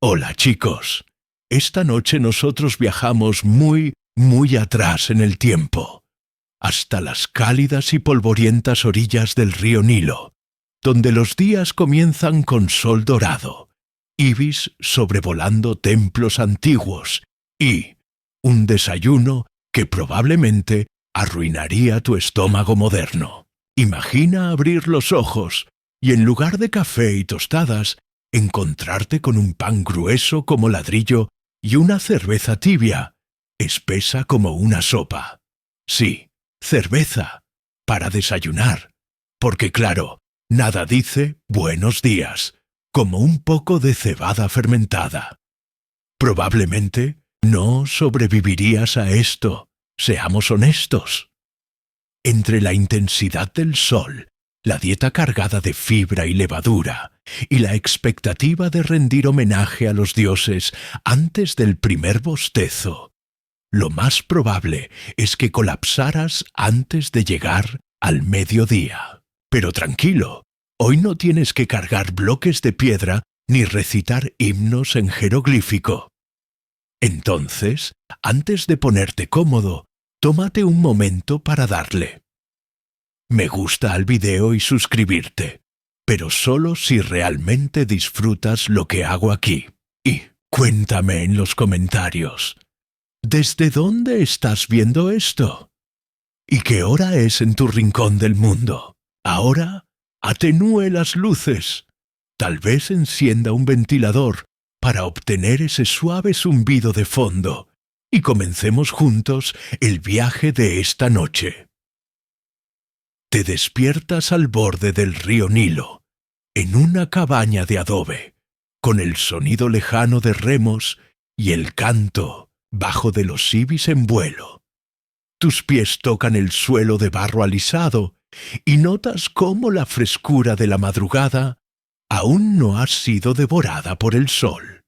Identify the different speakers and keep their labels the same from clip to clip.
Speaker 1: Hola chicos, esta noche nosotros viajamos muy atrás en el tiempo, hasta las cálidas y polvorientas orillas del río Nilo, donde los días comienzan con sol dorado, ibis sobrevolando templos antiguos y un desayuno que probablemente arruinaría tu estómago moderno. Imagina abrir los ojos y en lugar de café y tostadas, encontrarte con un pan grueso como ladrillo y una cerveza tibia, espesa como una sopa. Sí, cerveza, para desayunar, porque claro, nada dice buenos días, como un poco de cebada fermentada. Probablemente no sobrevivirías a esto, seamos honestos. Entre la intensidad del sol, la dieta cargada de fibra y levadura, y la expectativa de rendir homenaje a los dioses antes del primer bostezo, lo más probable es que colapsaras antes de llegar al mediodía. Pero tranquilo, hoy no tienes que cargar bloques de piedra ni recitar himnos en jeroglífico. Entonces, antes de ponerte cómodo, tómate un momento para darle me gusta al video y suscribirte, pero solo si realmente disfrutas lo que hago aquí. Y cuéntame en los comentarios, ¿desde dónde estás viendo esto? ¿Y qué hora es en tu rincón del mundo? Ahora, atenúe las luces. Tal vez encienda un ventilador para obtener ese suave zumbido de fondo y comencemos juntos el viaje de esta noche. Te despiertas al borde del río Nilo, en una cabaña de adobe, con el sonido lejano de remos y el canto bajo de los ibis en vuelo. Tus pies tocan el suelo de barro alisado y notas cómo la frescura de la madrugada aún no ha sido devorada por el sol.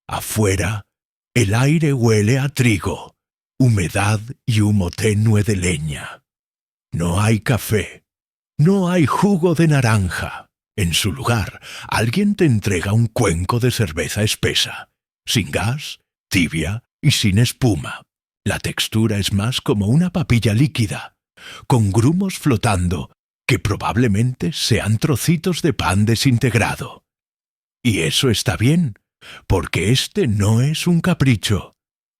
Speaker 1: Afuera, el aire huele a trigo, humedad y humo tenue de leña. No hay café, no hay jugo de naranja. En su lugar, alguien te entrega un cuenco de cerveza espesa, sin gas, tibia y sin espuma. La textura es más como una papilla líquida, con grumos flotando que probablemente sean trocitos de pan desintegrado. Y eso está bien, porque este no es un capricho,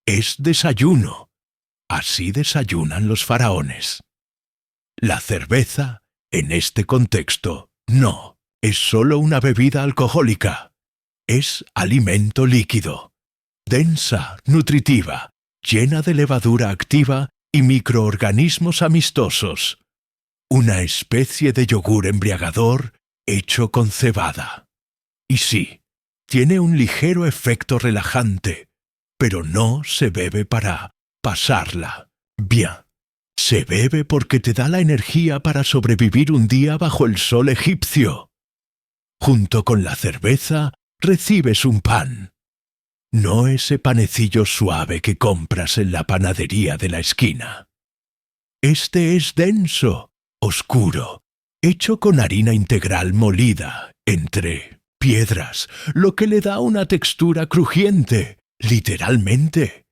Speaker 1: es desayuno. Así desayunan los faraones. La cerveza, en este contexto, no es solo una bebida alcohólica. Es alimento líquido, densa, nutritiva, llena de levadura activa y microorganismos amistosos. Una especie de yogur embriagador hecho con cebada. Y sí, tiene un ligero efecto relajante, pero no se bebe para pasarla bien. Se bebe porque te da la energía para sobrevivir un día bajo el sol egipcio. Junto con la cerveza, recibes un pan. No ese panecillo suave que compras en la panadería de la esquina. Este es denso, oscuro, hecho con harina integral molida entre piedras, lo que le da una textura crujiente, literalmente.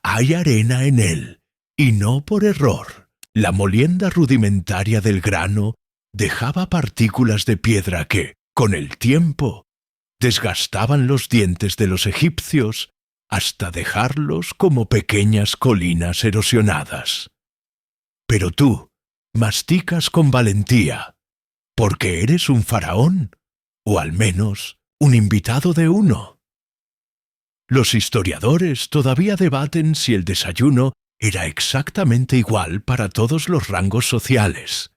Speaker 1: Hay arena en él. Y no por error. La molienda rudimentaria del grano dejaba partículas de piedra que, con el tiempo, desgastaban los dientes de los egipcios hasta dejarlos como pequeñas colinas erosionadas. Pero tú masticas con valentía, porque eres un faraón, o al menos un invitado de uno. Los historiadores todavía debaten si el desayuno era exactamente igual para todos los rangos sociales.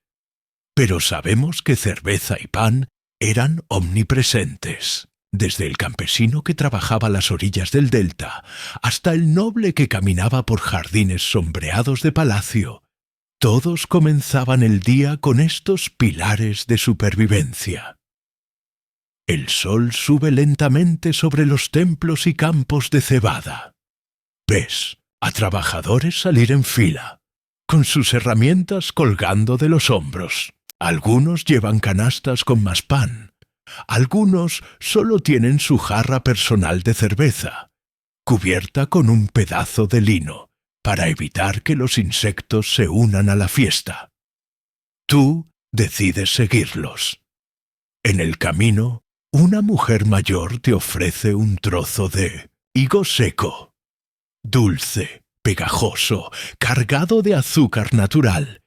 Speaker 1: Pero sabemos que cerveza y pan eran omnipresentes, desde el campesino que trabajaba a las orillas del delta hasta el noble que caminaba por jardines sombreados de palacio. Todos comenzaban el día con estos pilares de supervivencia. El sol sube lentamente sobre los templos y campos de cebada. ¿Ves a trabajadores salir en fila, con sus herramientas colgando de los hombros? Algunos llevan canastas con más pan, Algunos solo tienen su jarra personal de cerveza, cubierta con un pedazo de lino, para evitar que los insectos se unan a la fiesta. Tú decides seguirlos. En el camino, una mujer mayor te ofrece un trozo de higo seco, dulce, pegajoso, cargado de azúcar natural.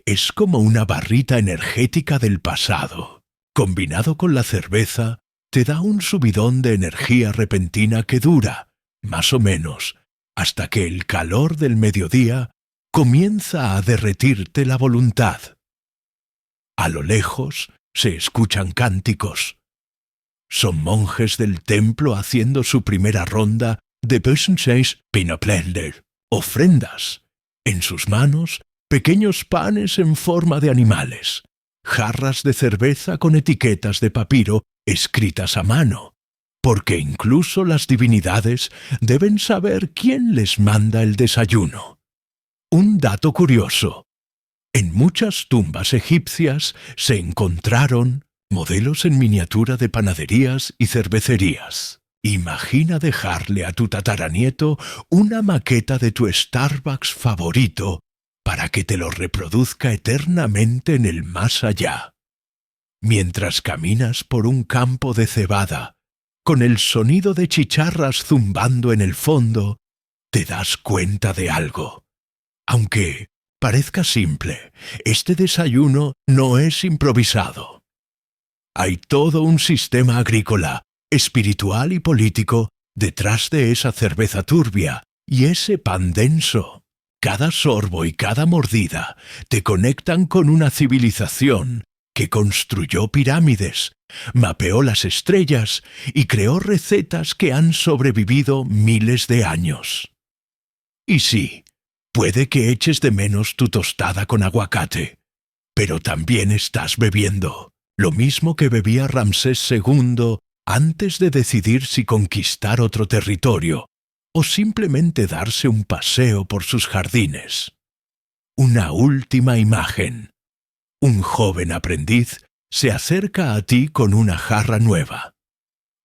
Speaker 1: Es como una barrita energética del pasado. Combinado con la cerveza, te da un subidón de energía repentina que dura, más o menos, hasta que el calor del mediodía comienza a derretirte la voluntad. A lo lejos se escuchan cánticos. Son monjes del templo haciendo su primera ronda de Bösenseis Pinopländer, ofrendas. En sus manos, pequeños panes en forma de animales, jarras de cerveza con etiquetas de papiro escritas a mano, porque incluso las divinidades deben saber quién les manda el desayuno. Un dato curioso. En muchas tumbas egipcias se encontraron modelos en miniatura de panaderías y cervecerías. Imagina dejarle a tu tataranieto una maqueta de tu Starbucks favorito para que te lo reproduzca eternamente en el más allá. Mientras caminas por un campo de cebada, con el sonido de chicharras zumbando en el fondo, te das cuenta de algo. Aunque parezca simple, este desayuno no es improvisado. Hay todo un sistema agrícola, espiritual y político detrás de esa cerveza turbia y ese pan denso. Cada sorbo y cada mordida te conectan con una civilización que construyó pirámides, mapeó las estrellas y creó recetas que han sobrevivido miles de años. Y sí, puede que eches de menos tu tostada con aguacate, pero también estás bebiendo, lo mismo que bebía Ramsés II antes de decidir si conquistar otro territorio o simplemente darse un paseo por sus jardines. Una última imagen. Un joven aprendiz se acerca a ti con una jarra nueva.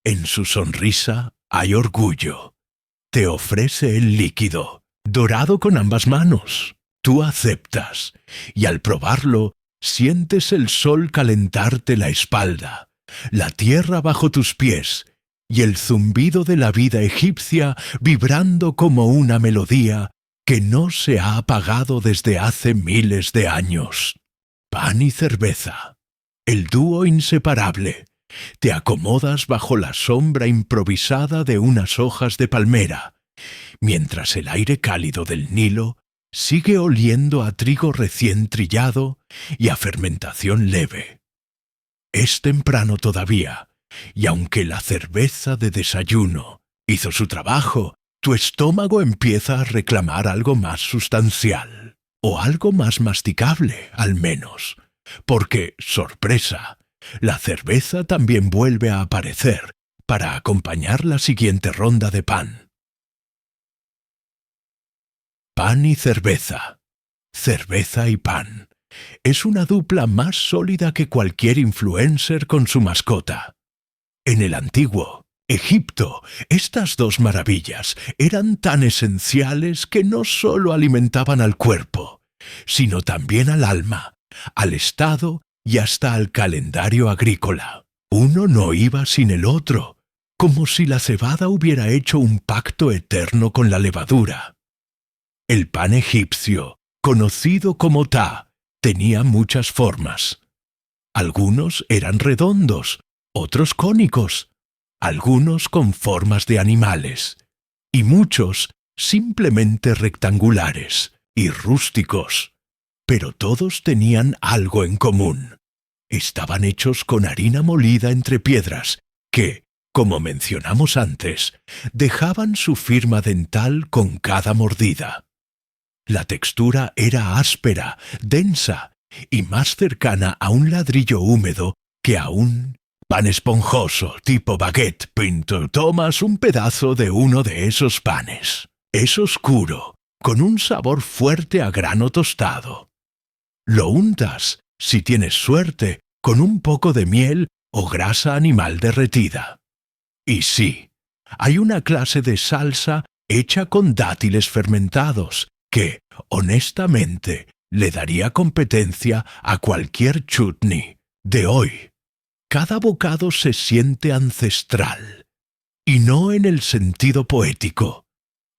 Speaker 1: En su sonrisa hay orgullo. Te ofrece el líquido, dorado con ambas manos. Tú aceptas, y al probarlo, sientes el sol calentarte la espalda, la tierra bajo tus pies, y el zumbido de la vida egipcia vibrando como una melodía que no se ha apagado desde hace miles de años. Pan y cerveza, el dúo inseparable. Te acomodas bajo la sombra improvisada de unas hojas de palmera, mientras el aire cálido del Nilo sigue oliendo a trigo recién trillado y a fermentación leve. Es temprano todavía, y aunque la cerveza de desayuno hizo su trabajo, tu estómago empieza a reclamar algo más sustancial, o algo más masticable, al menos, porque, sorpresa, la cerveza también vuelve a aparecer para acompañar la siguiente ronda de pan. Pan y cerveza. Cerveza y pan. Es una dupla más sólida que cualquier influencer con su mascota. En el antiguo Egipto, estas dos maravillas eran tan esenciales que no solo alimentaban al cuerpo, sino también al alma, al Estado y hasta al calendario agrícola. Uno no iba sin el otro, como si la cebada hubiera hecho un pacto eterno con la levadura. El pan egipcio, conocido como ta, tenía muchas formas. Algunos eran redondos, otros cónicos, algunos con formas de animales, y muchos simplemente rectangulares y rústicos. Pero todos tenían algo en común. Estaban hechos con harina molida entre piedras que, como mencionamos antes, dejaban su firma dental con cada mordida. La textura era áspera, densa y más cercana a un ladrillo húmedo que a un pan esponjoso tipo baguette pinto. Tomas un pedazo de uno de esos panes. Es oscuro, con un sabor fuerte a grano tostado. Lo untas, si tienes suerte, con un poco de miel o grasa animal derretida. Y sí, hay una clase de salsa hecha con dátiles fermentados que, honestamente, le daría competencia a cualquier chutney de hoy. Cada bocado se siente ancestral, y no en el sentido poético.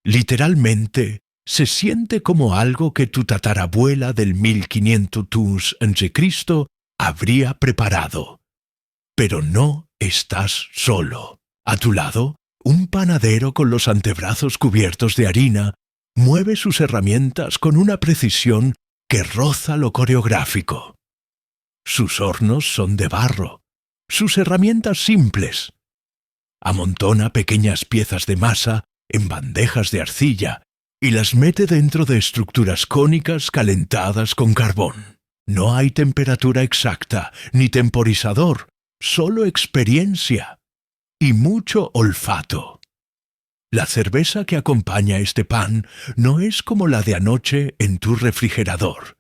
Speaker 1: Literalmente, se siente como algo que tu tatarabuela del 1500 a.C. habría preparado. Pero no estás solo. A tu lado, un panadero con los antebrazos cubiertos de harina mueve sus herramientas con una precisión que roza lo coreográfico. Sus hornos son de barro, sus herramientas simples. Amontona pequeñas piezas de masa en bandejas de arcilla y las mete dentro de estructuras cónicas calentadas con carbón. No hay temperatura exacta ni temporizador, solo experiencia y mucho olfato. La cerveza que acompaña este pan no es como la de anoche en tu refrigerador.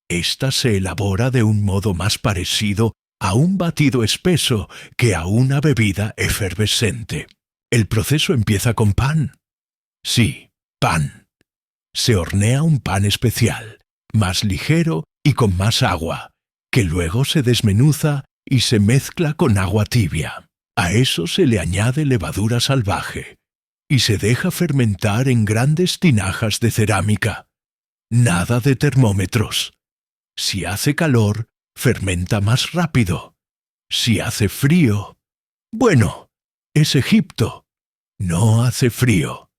Speaker 1: Esta se elabora de un modo más parecido a un batido espeso que a una bebida efervescente. El proceso empieza con pan. Sí, pan. Se hornea un pan especial, más ligero y con más agua, que luego se desmenuza y se mezcla con agua tibia. A eso se le añade levadura salvaje y se deja fermentar en grandes tinajas de cerámica. Nada de termómetros. Si hace calor, fermenta más rápido. Si hace frío, bueno, es Egipto. No hace frío.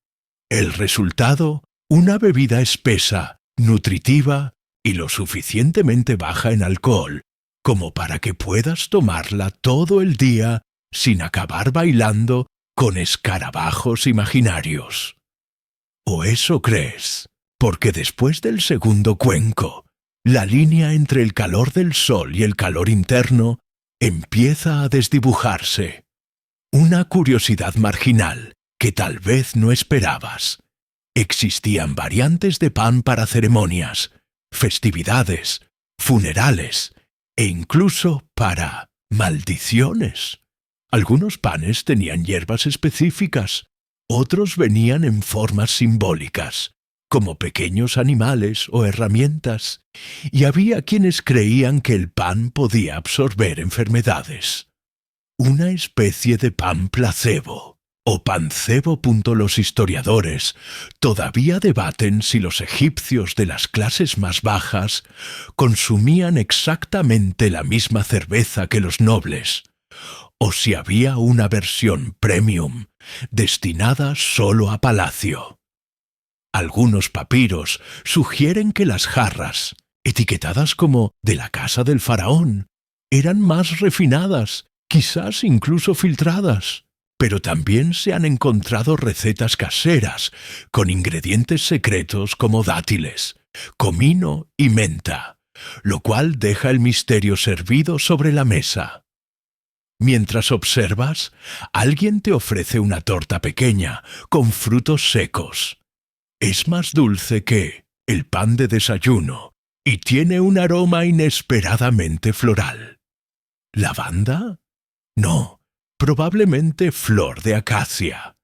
Speaker 1: El resultado, una bebida espesa, nutritiva y lo suficientemente baja en alcohol como para que puedas tomarla todo el día sin acabar bailando con escarabajos imaginarios. ¿O eso crees? Porque después del segundo cuenco, la línea entre el calor del sol y el calor interno empieza a desdibujarse. Una curiosidad marginal que tal vez no esperabas. Existían variantes de pan para ceremonias, festividades, funerales e incluso para maldiciones. Algunos panes tenían hierbas específicas, otros venían en formas simbólicas, como pequeños animales o herramientas, y había quienes creían que el pan podía absorber enfermedades. Una especie de pan placebo, o pancebo. Los historiadores todavía debaten si los egipcios de las clases más bajas consumían exactamente la misma cerveza que los nobles, o si había una versión premium destinada solo a palacio. Algunos papiros sugieren que las jarras, etiquetadas como de la casa del faraón, eran más refinadas, quizás incluso filtradas. Pero también se han encontrado recetas caseras con ingredientes secretos como dátiles, comino y menta, lo cual deja el misterio servido sobre la mesa. Mientras observas, alguien te ofrece una torta pequeña con frutos secos. Es más dulce que el pan de desayuno y tiene un aroma inesperadamente floral. ¿Lavanda? No. Probablemente flor de acacia,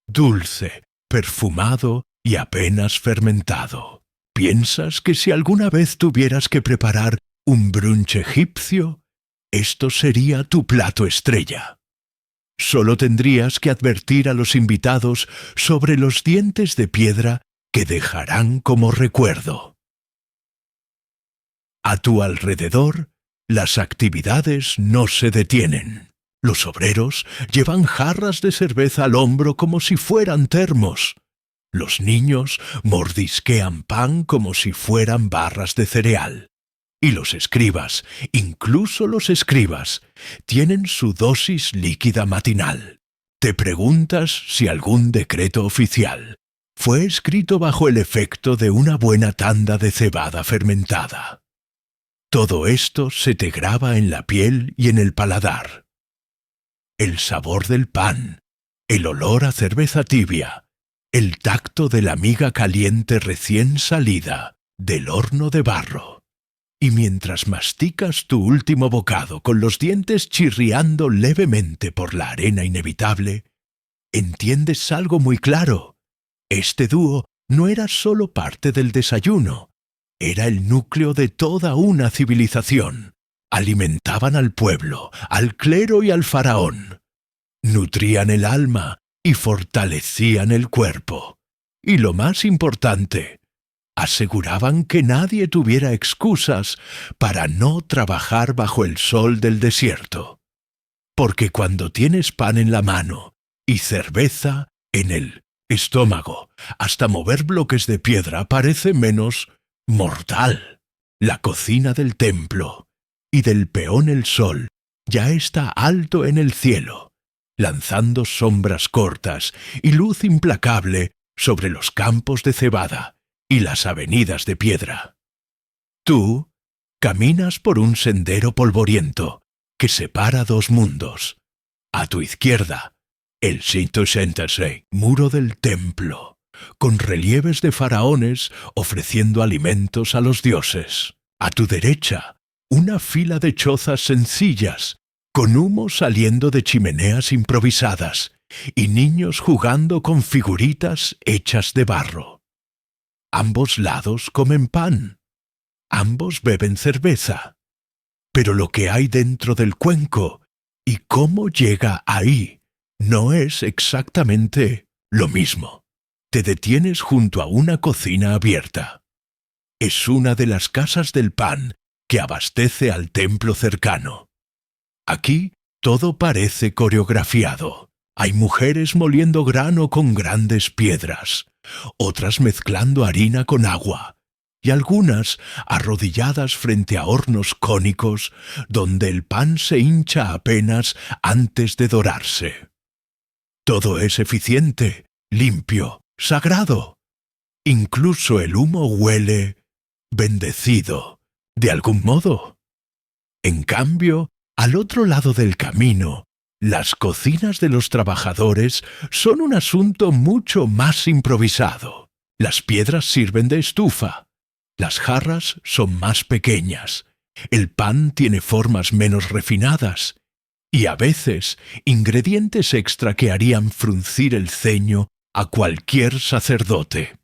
Speaker 1: dulce, perfumado y apenas fermentado. ¿Piensas que si alguna vez tuvieras que preparar un brunch egipcio, esto sería tu plato estrella? Solo tendrías que advertir a los invitados sobre los dientes de piedra que dejarán como recuerdo. A tu alrededor, las actividades no se detienen. Los obreros llevan jarras de cerveza al hombro como si fueran termos. Los niños mordisquean pan como si fueran barras de cereal. Y los escribas, incluso los escribas, tienen su dosis líquida matinal. Te preguntas si algún decreto oficial fue escrito bajo el efecto de una buena tanda de cebada fermentada. Todo esto se te graba en la piel y en el paladar. El sabor del pan, el olor a cerveza tibia, el tacto de la miga caliente recién salida del horno de barro. Y mientras masticas tu último bocado con los dientes chirriando levemente por la arena inevitable, entiendes algo muy claro. Este dúo no era solo parte del desayuno, era el núcleo de toda una civilización. Alimentaban al pueblo, al clero y al faraón. Nutrían el alma y fortalecían el cuerpo. Y lo más importante, aseguraban que nadie tuviera excusas para no trabajar bajo el sol del desierto. Porque cuando tienes pan en la mano y cerveza en el estómago, hasta mover bloques de piedra parece menos mortal. La cocina del templo y del peón el sol ya está alto en el cielo, lanzando sombras cortas y luz implacable sobre los campos de cebada y las avenidas de piedra. Tú caminas por un sendero polvoriento que separa dos mundos. A tu izquierda, el 186 muro del templo, con relieves de faraones ofreciendo alimentos a los dioses. A tu derecha, una fila de chozas sencillas, con humo saliendo de chimeneas improvisadas y niños jugando con figuritas hechas de barro. Ambos lados comen pan. Ambos beben cerveza. Pero lo que hay dentro del cuenco y cómo llega ahí no es exactamente lo mismo. Te detienes junto a una cocina abierta. Es una de las casas del pan que abastece al templo cercano. Aquí todo parece coreografiado. Hay mujeres moliendo grano con grandes piedras, otras mezclando harina con agua, y algunas arrodilladas frente a hornos cónicos donde el pan se hincha apenas antes de dorarse. Todo es eficiente, limpio, sagrado. Incluso el humo huele bendecido, de algún modo. En cambio, al otro lado del camino, las cocinas de los trabajadores son un asunto mucho más improvisado. Las piedras sirven de estufa. Las jarras son más pequeñas. El pan tiene formas menos refinadas. Y a veces, ingredientes extra que harían fruncir el ceño a cualquier sacerdote.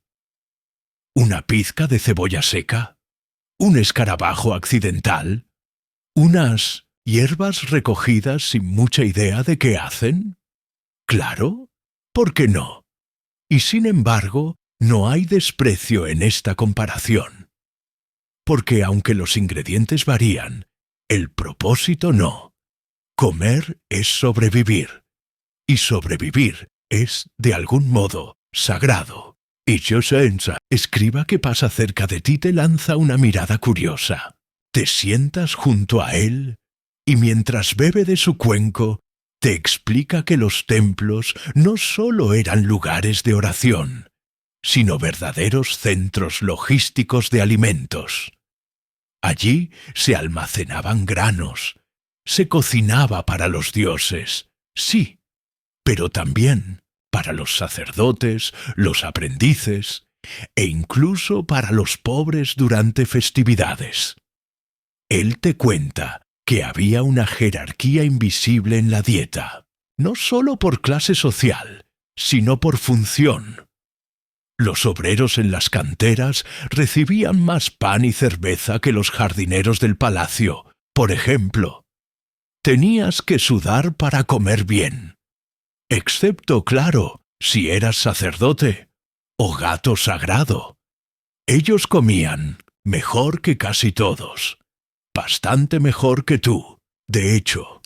Speaker 1: Una pizca de cebolla seca, un escarabajo accidental, unas hierbas recogidas sin mucha idea de qué hacen. Claro, ¿por qué no? Y sin embargo, no hay desprecio en esta comparación. Porque aunque los ingredientes varían, el propósito no. Comer es sobrevivir. Y sobrevivir es, de algún modo, sagrado. Y Josensa, escriba que pasa cerca de ti, te lanza una mirada curiosa. Te sientas junto a él y mientras bebe de su cuenco, te explica que los templos no solo eran lugares de oración, sino verdaderos centros logísticos de alimentos. Allí se almacenaban granos, se cocinaba para los dioses, sí, pero también para los sacerdotes, los aprendices e incluso para los pobres durante festividades. Él te cuenta que había una jerarquía invisible en la dieta, no solo por clase social, sino por función. Los obreros en las canteras recibían más pan y cerveza que los jardineros del palacio, por ejemplo. Tenías que sudar para comer bien. Excepto, claro, si eras sacerdote o gato sagrado. Ellos comían mejor que casi todos. Bastante mejor que tú, de hecho.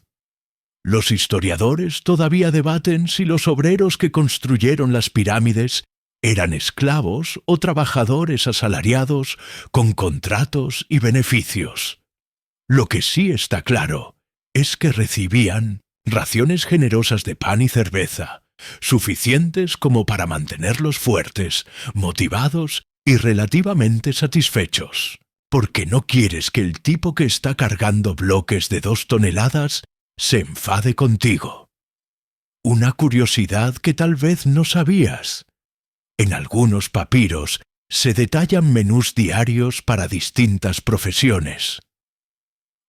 Speaker 1: Los historiadores todavía debaten si los obreros que construyeron las pirámides eran esclavos o trabajadores asalariados con contratos y beneficios. Lo que sí está claro es que recibían raciones generosas de pan y cerveza, suficientes como para mantenerlos fuertes, motivados y relativamente satisfechos. Porque no quieres que el tipo que está cargando bloques de 2 toneladas se enfade contigo. Una curiosidad que tal vez no sabías. En algunos papiros se detallan menús diarios para distintas profesiones.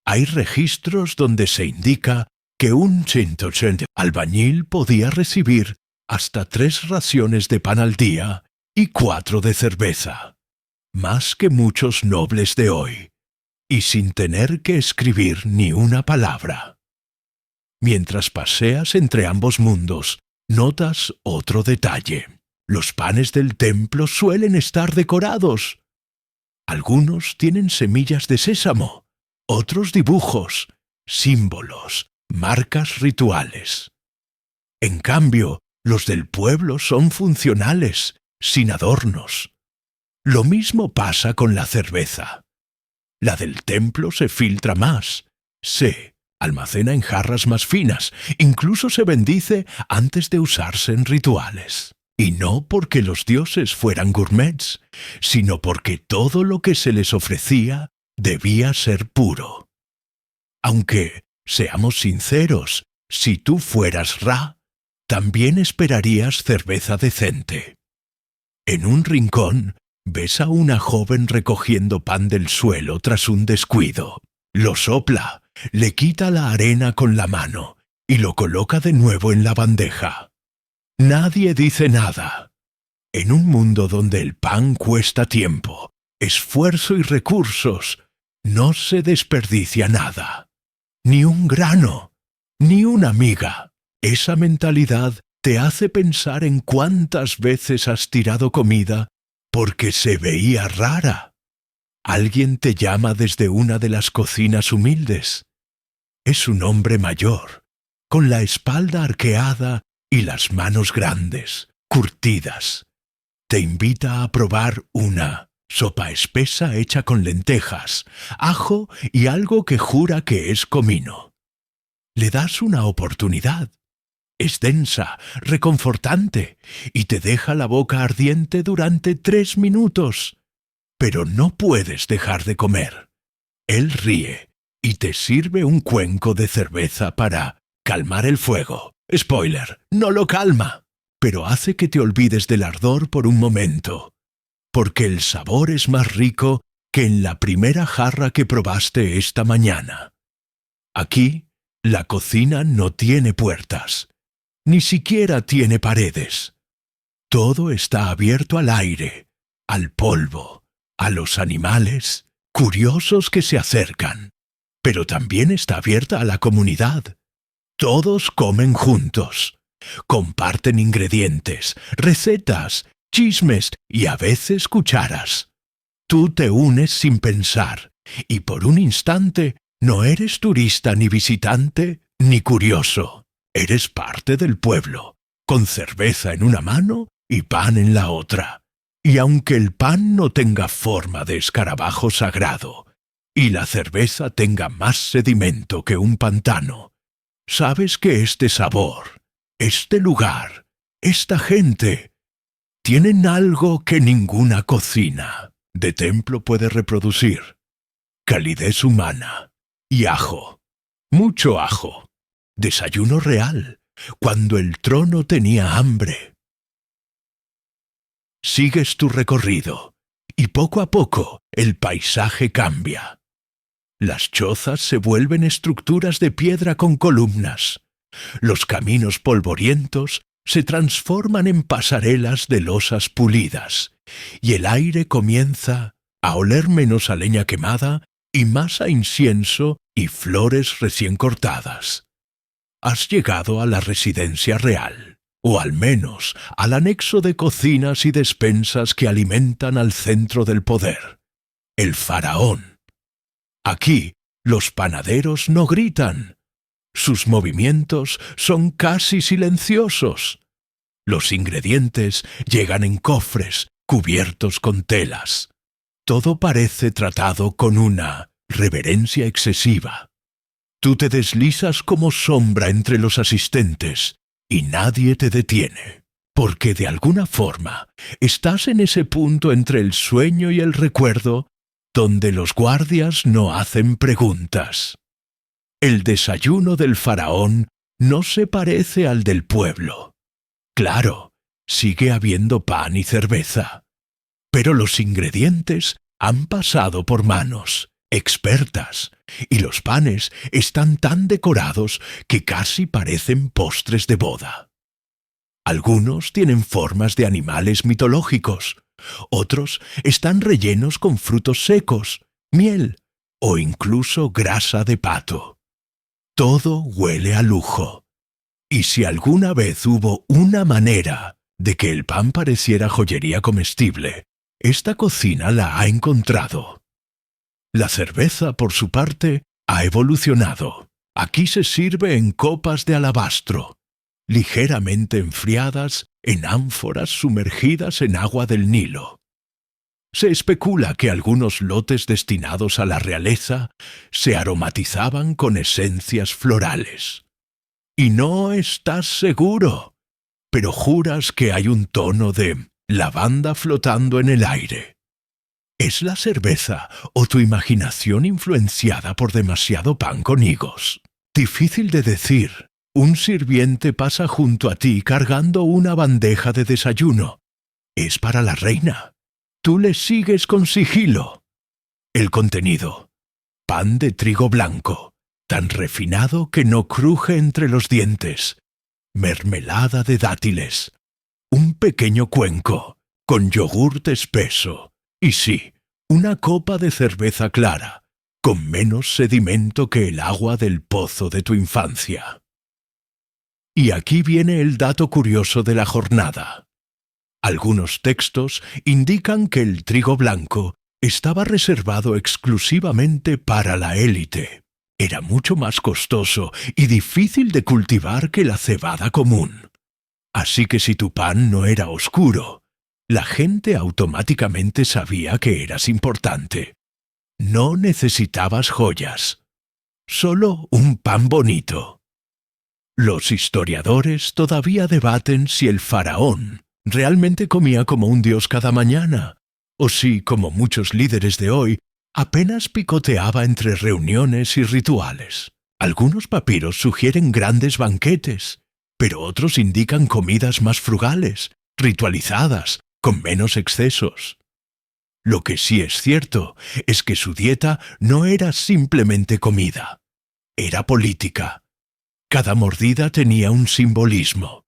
Speaker 1: Hay registros donde se indica que un 180 albañil podía recibir hasta 3 raciones de pan al día y 4 de cerveza, más que muchos nobles de hoy, y sin tener que escribir ni una palabra. Mientras paseas entre ambos mundos, notas otro detalle. Los panes del templo suelen estar decorados. Algunos tienen semillas de sésamo, otros dibujos, símbolos, marcas rituales. En cambio, los del pueblo son funcionales, sin adornos. Lo mismo pasa con la cerveza. La del templo se filtra más, se almacena en jarras más finas, incluso se bendice antes de usarse en rituales. Y no porque los dioses fueran gourmets, sino porque todo lo que se les ofrecía debía ser puro. Aunque, seamos sinceros, si tú fueras Ra, también esperarías cerveza decente. En un rincón, ves a una joven recogiendo pan del suelo tras un descuido. Lo sopla, le quita la arena con la mano y lo coloca de nuevo en la bandeja. Nadie dice nada. En un mundo donde el pan cuesta tiempo, esfuerzo y recursos, no se desperdicia nada. Ni un grano, ni una miga. Esa mentalidad te hace pensar en cuántas veces has tirado comida porque se veía rara. Alguien te llama desde una de las cocinas humildes. Es un hombre mayor, con la espalda arqueada y las manos grandes, curtidas. Te invita a probar una sopa espesa hecha con lentejas, ajo y algo que jura que es comino. Le das una oportunidad. Es densa, reconfortante, y te deja la boca ardiente durante 3 minutos. Pero no puedes dejar de comer. Él ríe y te sirve un cuenco de cerveza para calmar el fuego. Spoiler, no lo calma, pero hace que te olvides del ardor por un momento, porque el sabor es más rico que en la primera jarra que probaste esta mañana. Aquí, la cocina no tiene puertas. Ni siquiera tiene paredes. Todo está abierto al aire, al polvo, a los animales, curiosos que se acercan. Pero también está abierta a la comunidad. Todos comen juntos. Comparten ingredientes, recetas, chismes y a veces cucharas. Tú te unes sin pensar, y por un instante no eres turista ni visitante ni curioso. Eres parte del pueblo, con cerveza en una mano y pan en la otra. Y aunque el pan no tenga forma de escarabajo sagrado, y la cerveza tenga más sedimento que un pantano, sabes que este sabor, este lugar, esta gente, tienen algo que ninguna cocina de templo puede reproducir. Calidez humana y ajo, mucho ajo. Desayuno real, cuando el trono tenía hambre. Sigues tu recorrido, y poco a poco el paisaje cambia. Las chozas se vuelven estructuras de piedra con columnas. Los caminos polvorientos se transforman en pasarelas de losas pulidas, y el aire comienza a oler menos a leña quemada y más a incienso y flores recién cortadas. Has llegado a la residencia real, o al menos al anexo de cocinas y despensas que alimentan al centro del poder, el faraón. Aquí, los panaderos no gritan. Sus movimientos son casi silenciosos. Los ingredientes llegan en cofres cubiertos con telas. Todo parece tratado con una reverencia excesiva. Tú te deslizas como sombra entre los asistentes y nadie te detiene, porque de alguna forma estás en ese punto entre el sueño y el recuerdo donde los guardias no hacen preguntas. El desayuno del faraón no se parece al del pueblo. Claro, sigue habiendo pan y cerveza, Pero los ingredientes han pasado por manos expertas, y los panes están tan decorados que casi parecen postres de boda. Algunos tienen formas de animales mitológicos, otros están rellenos con frutos secos, miel o incluso grasa de pato. Todo huele a lujo. Y si alguna vez hubo una manera de que el pan pareciera joyería comestible, esta cocina la ha encontrado. La cerveza, por su parte, ha evolucionado. Aquí se sirve en copas de alabastro, ligeramente enfriadas en ánforas sumergidas en agua del Nilo. Se especula que algunos lotes destinados a la realeza se aromatizaban con esencias florales. Y no estás seguro, pero juras que hay un tono de lavanda flotando en el aire. ¿Es la cerveza o tu imaginación influenciada por demasiado pan con higos? Difícil de decir. Un sirviente pasa junto a ti cargando una bandeja de desayuno. Es para la reina. Tú le sigues con sigilo. El contenido: pan de trigo blanco, tan refinado que no cruje entre los dientes. Mermelada de dátiles. Un pequeño cuenco, con yogurt espeso. Y sí, una copa de cerveza clara, con menos sedimento que el agua del pozo de tu infancia. Y aquí viene el dato curioso de la jornada. Algunos textos indican que el trigo blanco estaba reservado exclusivamente para la élite. Era mucho más costoso y difícil de cultivar que la cebada común. Así que si tu pan no era oscuro, la gente automáticamente sabía que eras importante. No necesitabas joyas, solo un pan bonito. Los historiadores todavía debaten si el faraón realmente comía como un dios cada mañana, o si, como muchos líderes de hoy, apenas picoteaba entre reuniones y rituales. Algunos papiros sugieren grandes banquetes, pero otros indican comidas más frugales, ritualizadas, con menos excesos. Lo que sí es cierto es que su dieta no era simplemente comida, era política. Cada mordida tenía un simbolismo.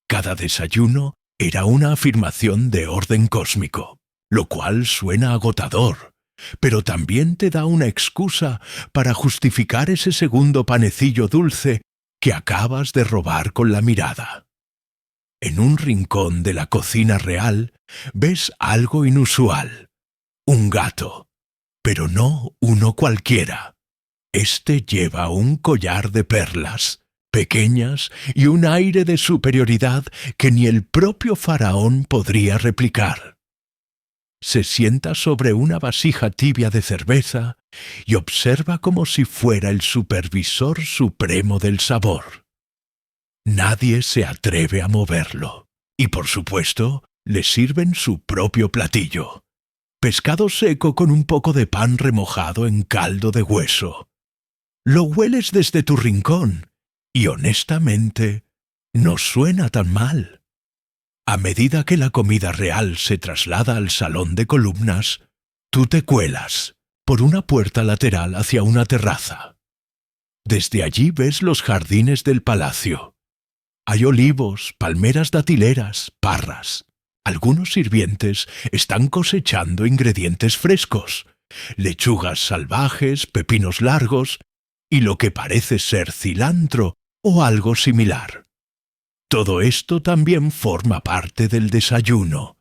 Speaker 1: Cada desayuno era una afirmación de orden cósmico, lo cual suena agotador, pero también te da una excusa para justificar ese segundo panecillo dulce que acabas de robar con la mirada. En un rincón de la cocina real ves algo inusual. Un gato, pero no uno cualquiera. Este lleva un collar de perlas, pequeñas y un aire de superioridad que ni el propio faraón podría replicar. Se sienta sobre una vasija tibia de cerveza y observa como si fuera el supervisor supremo del sabor. Nadie se atreve a moverlo, y por supuesto, le sirven su propio platillo. Pescado seco con un poco de pan remojado en caldo de hueso. Lo hueles desde tu rincón, y honestamente, no suena tan mal. A medida que la comida real se traslada al salón de columnas, tú te cuelas por una puerta lateral hacia una terraza. Desde allí ves los jardines del palacio. Hay olivos, palmeras datileras, parras. Algunos sirvientes están cosechando ingredientes frescos, lechugas salvajes, pepinos largos y lo que parece ser cilantro o algo similar. Todo esto también forma parte del desayuno,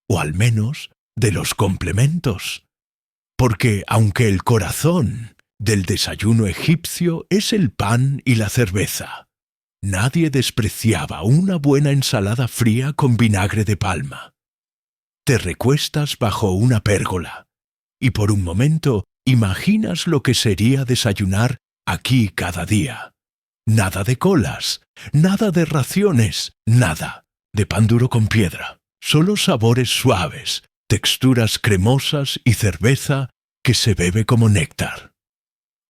Speaker 1: o al menos de los complementos. Porque aunque el corazón del desayuno egipcio es el pan y la cerveza, nadie despreciaba una buena ensalada fría con vinagre de palma. Te recuestas bajo una pérgola y por un momento imaginas lo que sería desayunar aquí cada día. Nada de colas, nada de raciones, nada de pan duro con piedra. Solo sabores suaves, texturas cremosas y cerveza que se bebe como néctar.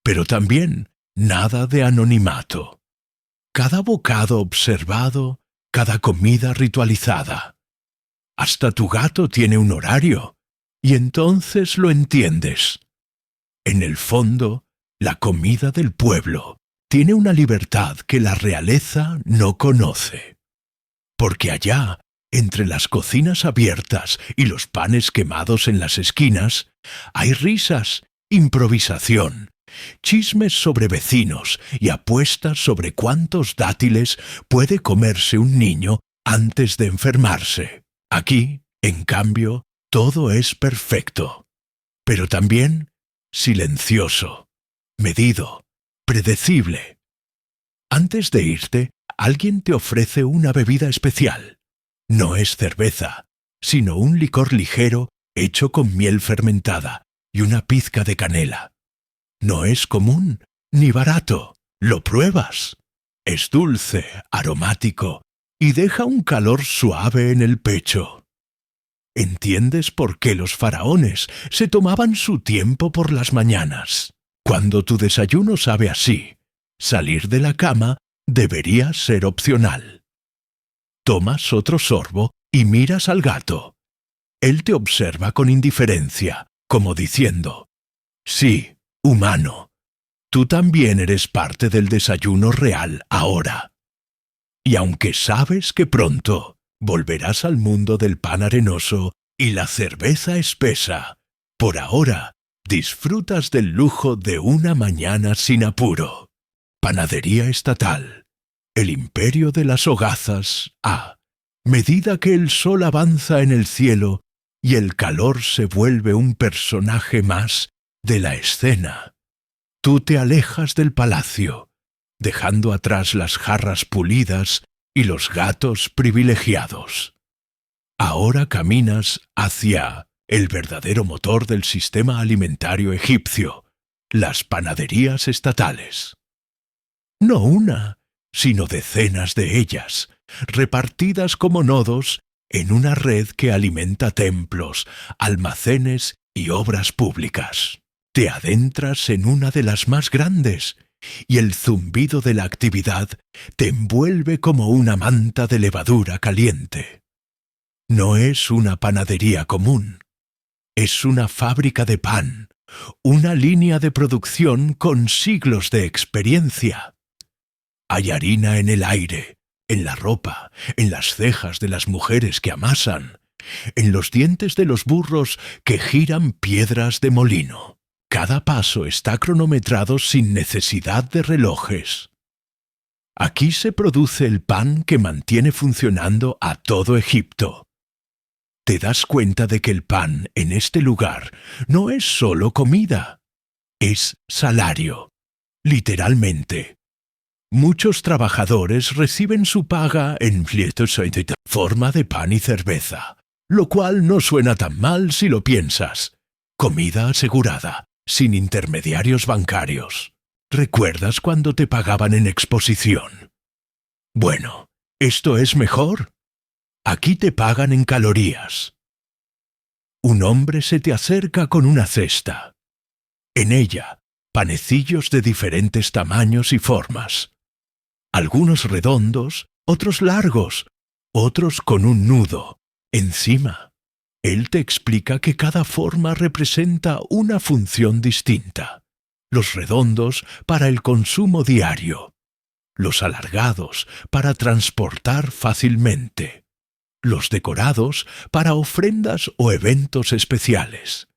Speaker 1: Pero también nada de anonimato. Cada bocado observado, cada comida ritualizada. Hasta tu gato tiene un horario, y entonces lo entiendes. En el fondo, la comida del pueblo tiene una libertad que la realeza no conoce. Porque allá, entre las cocinas abiertas y los panes quemados en las esquinas, hay risas, improvisación, chismes sobre vecinos y apuestas sobre cuántos dátiles puede comerse un niño antes de enfermarse. Aquí, en cambio, todo es perfecto, pero también silencioso, medido, predecible. Antes de irte, alguien te ofrece una bebida especial. No es cerveza, sino un licor ligero hecho con miel fermentada y una pizca de canela. No es común ni barato. Lo pruebas. Es dulce, aromático y deja un calor suave en el pecho. ¿Entiendes por qué los faraones se tomaban su tiempo por las mañanas? Cuando tu desayuno sabe así, salir de la cama debería ser opcional. Tomas otro sorbo y miras al gato. Él te observa con indiferencia, como diciendo: sí, humano, tú también eres parte del desayuno real ahora. Y aunque sabes que pronto volverás al mundo del pan arenoso y la cerveza espesa, por ahora disfrutas del lujo de una mañana sin apuro. Panadería estatal. El imperio de las hogazas a medida que el sol avanza en el cielo y el calor se vuelve un personaje más de la escena. Tú te alejas del palacio, dejando atrás las jarras pulidas y los gatos privilegiados. Ahora caminas hacia el verdadero motor del sistema alimentario egipcio, las panaderías estatales. No una, sino decenas de ellas, repartidas como nodos en una red que alimenta templos, almacenes y obras públicas. Te adentras en una de las más grandes, y el zumbido de la actividad te envuelve como una manta de levadura caliente. No es una panadería común, es una fábrica de pan, una línea de producción con siglos de experiencia. Hay harina en el aire, en la ropa, en las cejas de las mujeres que amasan, en los dientes de los burros que giran piedras de molino. Cada paso está cronometrado sin necesidad de relojes. Aquí se produce el pan que mantiene funcionando a todo Egipto. Te das cuenta de que el pan en este lugar no es solo comida, es salario, literalmente. Muchos trabajadores reciben su paga en forma de pan y cerveza, lo cual no suena tan mal si lo piensas. Comida asegurada, sin intermediarios bancarios. ¿Recuerdas cuando te pagaban en exposición? Bueno, esto es mejor. Aquí te pagan en calorías. Un hombre se te acerca con una cesta. En ella, panecillos de diferentes tamaños y formas. Algunos redondos, otros largos, otros con un nudo encima. Él te explica que cada forma representa una función distinta. Los redondos para el consumo diario. Los alargados para transportar fácilmente. Los decorados para ofrendas o eventos especiales.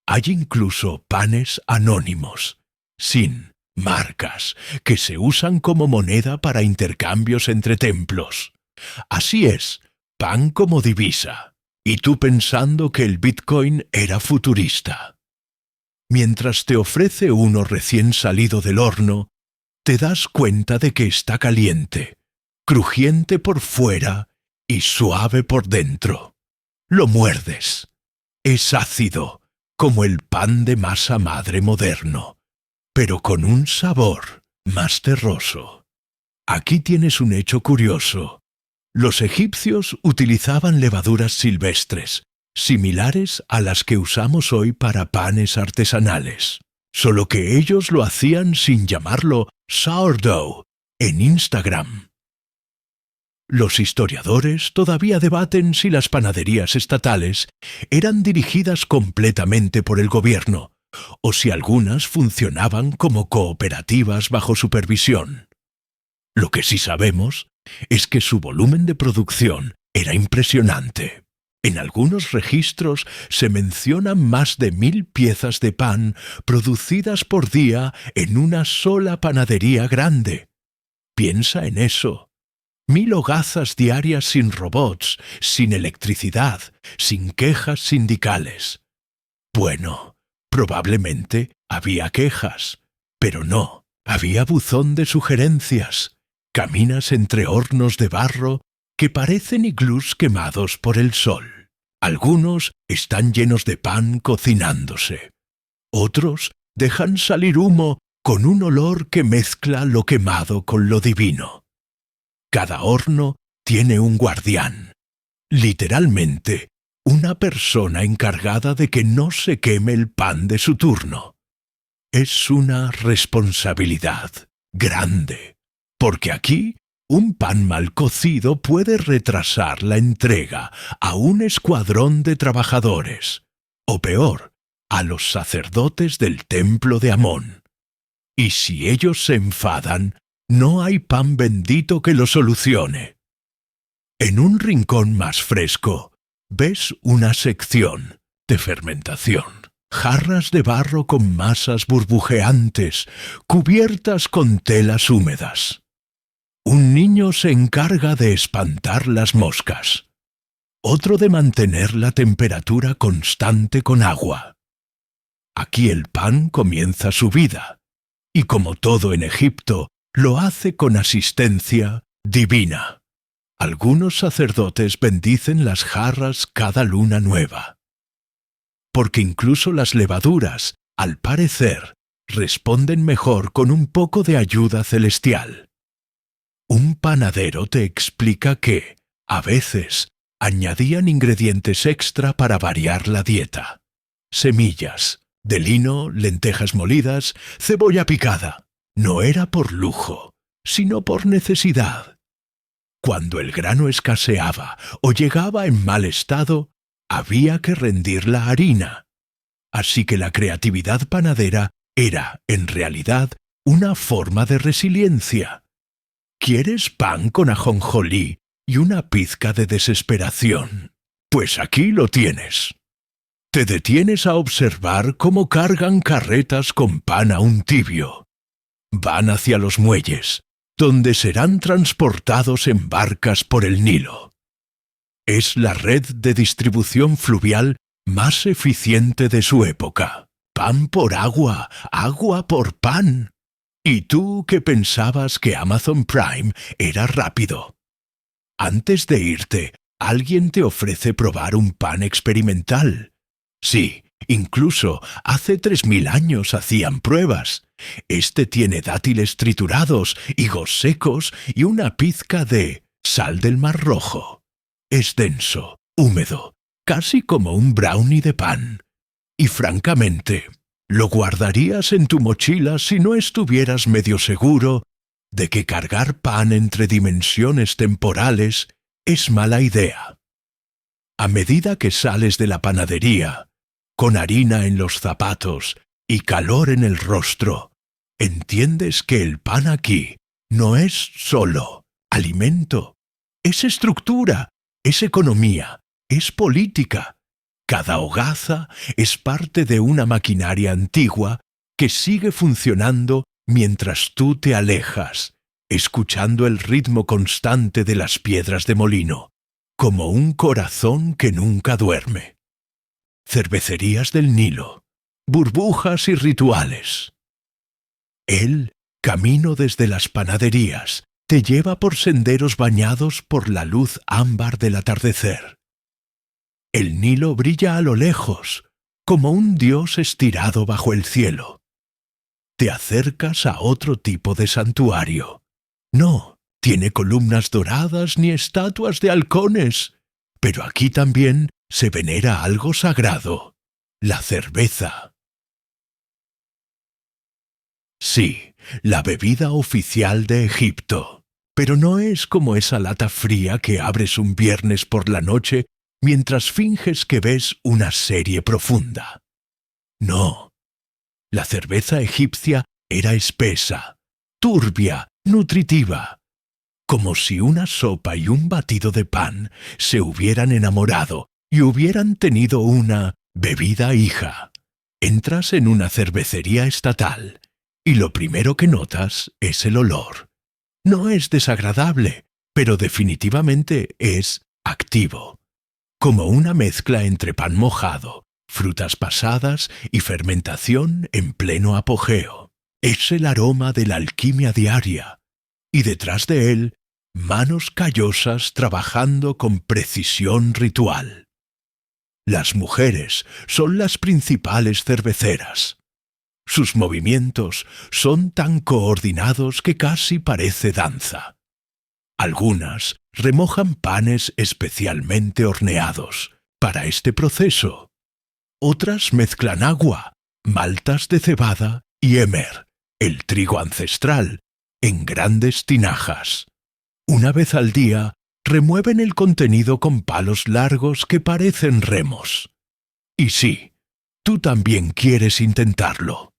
Speaker 1: Hay incluso panes anónimos, sin marcas, que se usan como moneda para intercambios entre templos. Así es, pan como divisa. Y tú pensando que el Bitcoin era futurista. Mientras te ofrece uno recién salido del horno, te das cuenta de que está caliente, crujiente por fuera y suave por dentro. Lo muerdes. Es ácido, como el pan de masa madre moderno, pero con un sabor más terroso. Aquí tienes un hecho curioso. Los egipcios utilizaban levaduras silvestres, similares a las que usamos hoy para panes artesanales, solo que ellos lo hacían sin llamarlo sourdough en Instagram. Los historiadores todavía debaten si las panaderías estatales eran dirigidas completamente por el gobierno o si algunas funcionaban como cooperativas bajo supervisión. Lo que sí sabemos es que su volumen de producción era impresionante. En algunos registros se mencionan más de 1000 piezas de pan producidas por día en una sola panadería grande. Piensa en eso. 1000 hogazas diarias sin robots, sin electricidad, sin quejas sindicales. Bueno, probablemente había quejas, pero no, había buzón de sugerencias. Caminas entre hornos de barro que parecen iglús quemados por el sol. Algunos están llenos de pan cocinándose. Otros dejan salir humo con un olor que mezcla lo quemado con lo divino. Cada horno tiene un guardián. Literalmente, una persona encargada de que no se queme el pan de su turno. Es una responsabilidad grande, porque aquí un pan mal cocido puede retrasar la entrega a un escuadrón de trabajadores, o peor, a los sacerdotes del templo de Amón. Y si ellos se enfadan, no hay pan bendito que lo solucione. En un rincón más fresco, ves una sección de fermentación. Jarras de barro con masas burbujeantes, cubiertas con telas húmedas. Un niño se encarga de espantar las moscas, otro de mantener la temperatura constante con agua. Aquí el pan comienza su vida, y como todo en Egipto, lo hace con asistencia divina. Algunos sacerdotes bendicen las jarras cada luna nueva. Porque incluso las levaduras, al parecer, responden mejor con un poco de ayuda celestial. Un panadero te explica que, a veces, añadían ingredientes extra para variar la dieta. Semillas, de lino, lentejas molidas, cebolla picada. No era por lujo, sino por necesidad. Cuando el grano escaseaba o llegaba en mal estado, había que rendir la harina. Así que la creatividad panadera era, en realidad, una forma de resiliencia. ¿Quieres pan con ajonjolí y una pizca de desesperación? Pues aquí lo tienes. Te detienes a observar cómo cargan carretas con pan aún tibio. Van hacia los muelles, donde serán transportados en barcas por el Nilo. Es la red de distribución fluvial más eficiente de su época. Pan por agua, agua por pan. ¿Y tú que pensabas que Amazon Prime era rápido? Antes de irte, alguien te ofrece probar un pan experimental. Sí, incluso hace 3000 años hacían pruebas. Este tiene dátiles triturados, higos secos y una pizca de sal del Mar Rojo. Es denso, húmedo, casi como un brownie de pan. Y francamente, lo guardarías en tu mochila si no estuvieras medio seguro de que cargar pan entre dimensiones temporales es mala idea. A medida que sales de la panadería, con harina en los zapatos y calor en el rostro, entiendes que el pan aquí no es solo alimento, es estructura, es economía, es política. Cada hogaza es parte de una maquinaria antigua que sigue funcionando mientras tú te alejas, escuchando el ritmo constante de las piedras de molino, como un corazón que nunca duerme. Cervecerías del Nilo, burbujas y rituales. El camino desde las panaderías te lleva por senderos bañados por la luz ámbar del atardecer. El Nilo brilla a lo lejos, como un dios estirado bajo el cielo. Te acercas a otro tipo de santuario. No tiene columnas doradas ni estatuas de halcones, pero aquí también se venera algo sagrado, la cerveza. Sí, la bebida oficial de Egipto. Pero no es como esa lata fría que abres un viernes por la noche mientras finges que ves una serie profunda. No, la cerveza egipcia era espesa, turbia, nutritiva, como si una sopa y un batido de pan se hubieran enamorado y hubieran tenido una bebida hija. Entras en una cervecería estatal y lo primero que notas es el olor. No es desagradable, pero definitivamente es activo, como una mezcla entre pan mojado, frutas pasadas y fermentación en pleno apogeo. Es el aroma de la alquimia diaria, y detrás de él, manos callosas trabajando con precisión ritual. Las mujeres son las principales cerveceras. Sus movimientos son tan coordinados que casi parece danza. Algunas remojan panes especialmente horneados para este proceso. Otras mezclan agua, maltas de cebada y emmer, el trigo ancestral, en grandes tinajas. Una vez al día, remueven el contenido con palos largos que parecen remos. Y sí, tú también quieres intentarlo.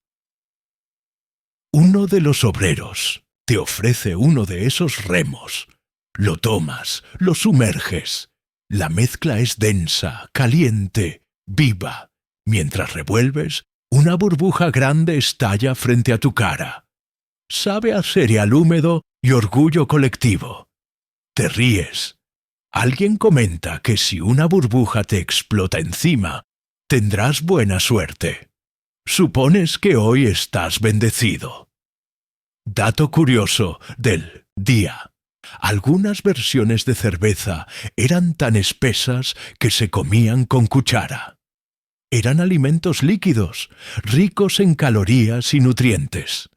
Speaker 1: Uno de los obreros te ofrece uno de esos remos. Lo tomas, lo sumerges. La mezcla es densa, caliente, viva. Mientras revuelves, una burbuja grande estalla frente a tu cara. Sabe a cereal húmedo y orgullo colectivo. Te ríes. Alguien comenta que si una burbuja te explota encima, tendrás buena suerte. Supones que hoy estás bendecido. Dato curioso del día. Algunas versiones de cerveza eran tan espesas que se comían con cuchara. Eran alimentos líquidos, ricos en calorías y nutrientes.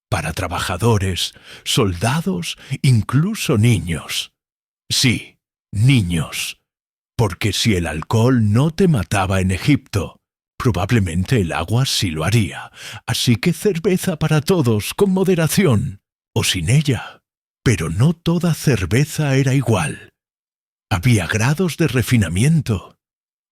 Speaker 1: Para trabajadores, soldados, incluso niños. Sí, niños. Porque si el alcohol no te mataba en Egipto, probablemente el agua sí lo haría. Así que cerveza para todos, con moderación, o sin ella. Pero no toda cerveza era igual. Había grados de refinamiento.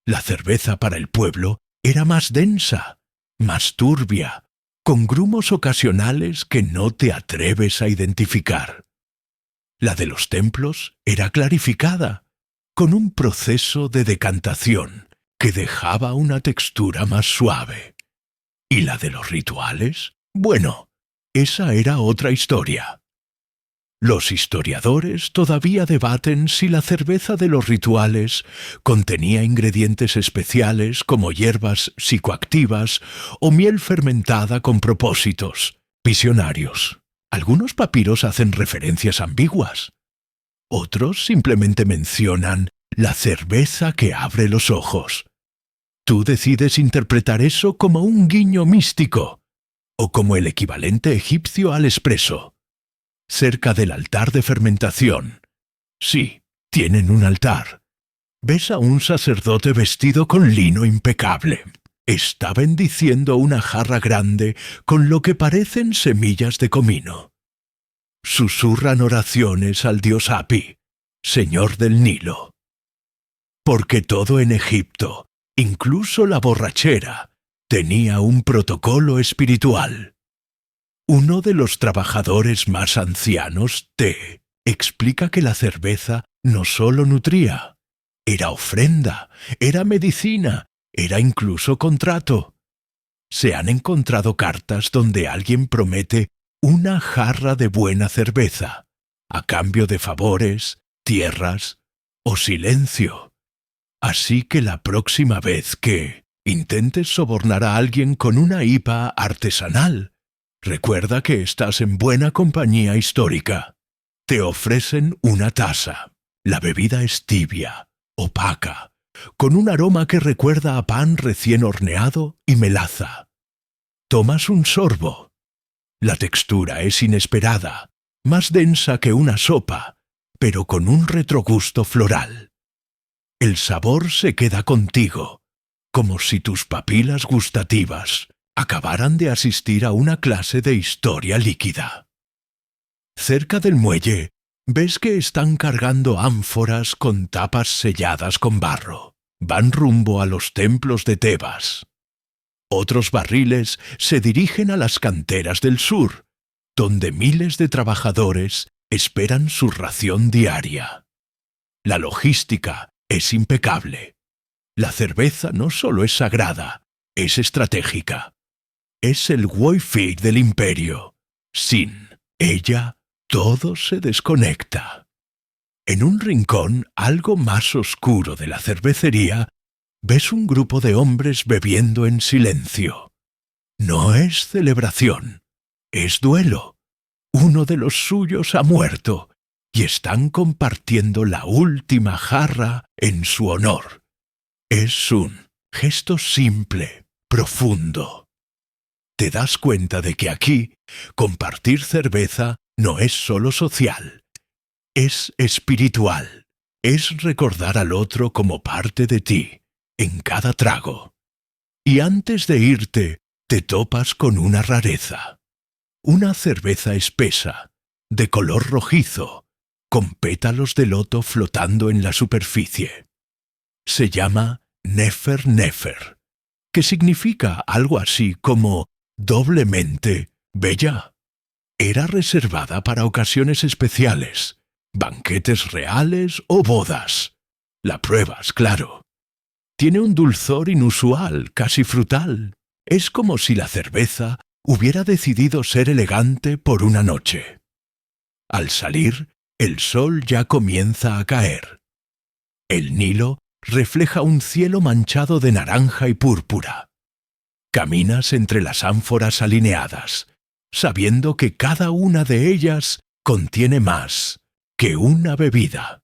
Speaker 1: La cerveza para el pueblo era más densa, más turbia, con grumos ocasionales que no te atreves a identificar. La de los templos era clarificada, con un proceso de decantación que dejaba una textura más suave. ¿Y la de los rituales? Bueno, esa era otra historia. Los historiadores todavía debaten si la cerveza de los rituales contenía ingredientes especiales como hierbas psicoactivas o miel fermentada con propósitos visionarios. Algunos papiros hacen referencias ambiguas. Otros simplemente mencionan la cerveza que abre los ojos. Tú decides interpretar eso como un guiño místico o como el equivalente egipcio al espresso. Cerca del altar de fermentación. Sí, tienen un altar. Ves a un sacerdote vestido con lino impecable. Está bendiciendo una jarra grande con lo que parecen semillas de comino. Susurran oraciones al dios Hapi, señor del Nilo. Porque todo en Egipto, incluso la borrachera, tenía un protocolo espiritual. Uno de los trabajadores más ancianos, T, explica que la cerveza no solo nutría, era ofrenda, era medicina, era incluso contrato. Se han encontrado cartas donde alguien promete una jarra de buena cerveza, a cambio de favores, tierras o silencio. Así que la próxima vez que intentes sobornar a alguien con una IPA artesanal, recuerda que estás en buena compañía histórica. Te ofrecen una taza. La bebida es tibia, opaca, con un aroma que recuerda a pan recién horneado y melaza. Tomas un sorbo. La textura es inesperada, más densa que una sopa, pero con un retrogusto floral. El sabor se queda contigo, como si tus papilas gustativas acabaran de asistir a una clase de historia líquida. Cerca del muelle, Ves que están cargando ánforas con tapas selladas con barro. Van rumbo a los templos de Tebas. Otros barriles se dirigen a las canteras del sur, donde miles de trabajadores esperan su ración diaria. La logística es impecable. La cerveza no solo es sagrada, es estratégica. Es el Wi-Fi del imperio. Sin ella, todo se desconecta. En un rincón algo más oscuro de la cervecería, ves un grupo de hombres bebiendo en silencio. No es celebración, es duelo. Uno de los suyos ha muerto y están compartiendo la última jarra en su honor. Es un gesto simple, profundo. Te das cuenta de que aquí, compartir cerveza no es solo social, es espiritual, es recordar al otro como parte de ti, en cada trago. Y antes de irte, te topas con una rareza. Una cerveza espesa, de color rojizo, con pétalos de loto flotando en la superficie. Se llama Nefer Nefer, que significa algo así como doblemente bella. Era reservada para ocasiones especiales, banquetes reales o bodas. La pruebas, claro. Tiene un dulzor inusual, casi frutal. Es como si la cerveza hubiera decidido ser elegante por una noche. Al salir, el sol ya comienza a caer. El Nilo refleja un cielo manchado de naranja y púrpura. Caminas entre las ánforas alineadas, sabiendo que cada una de ellas contiene más que una bebida.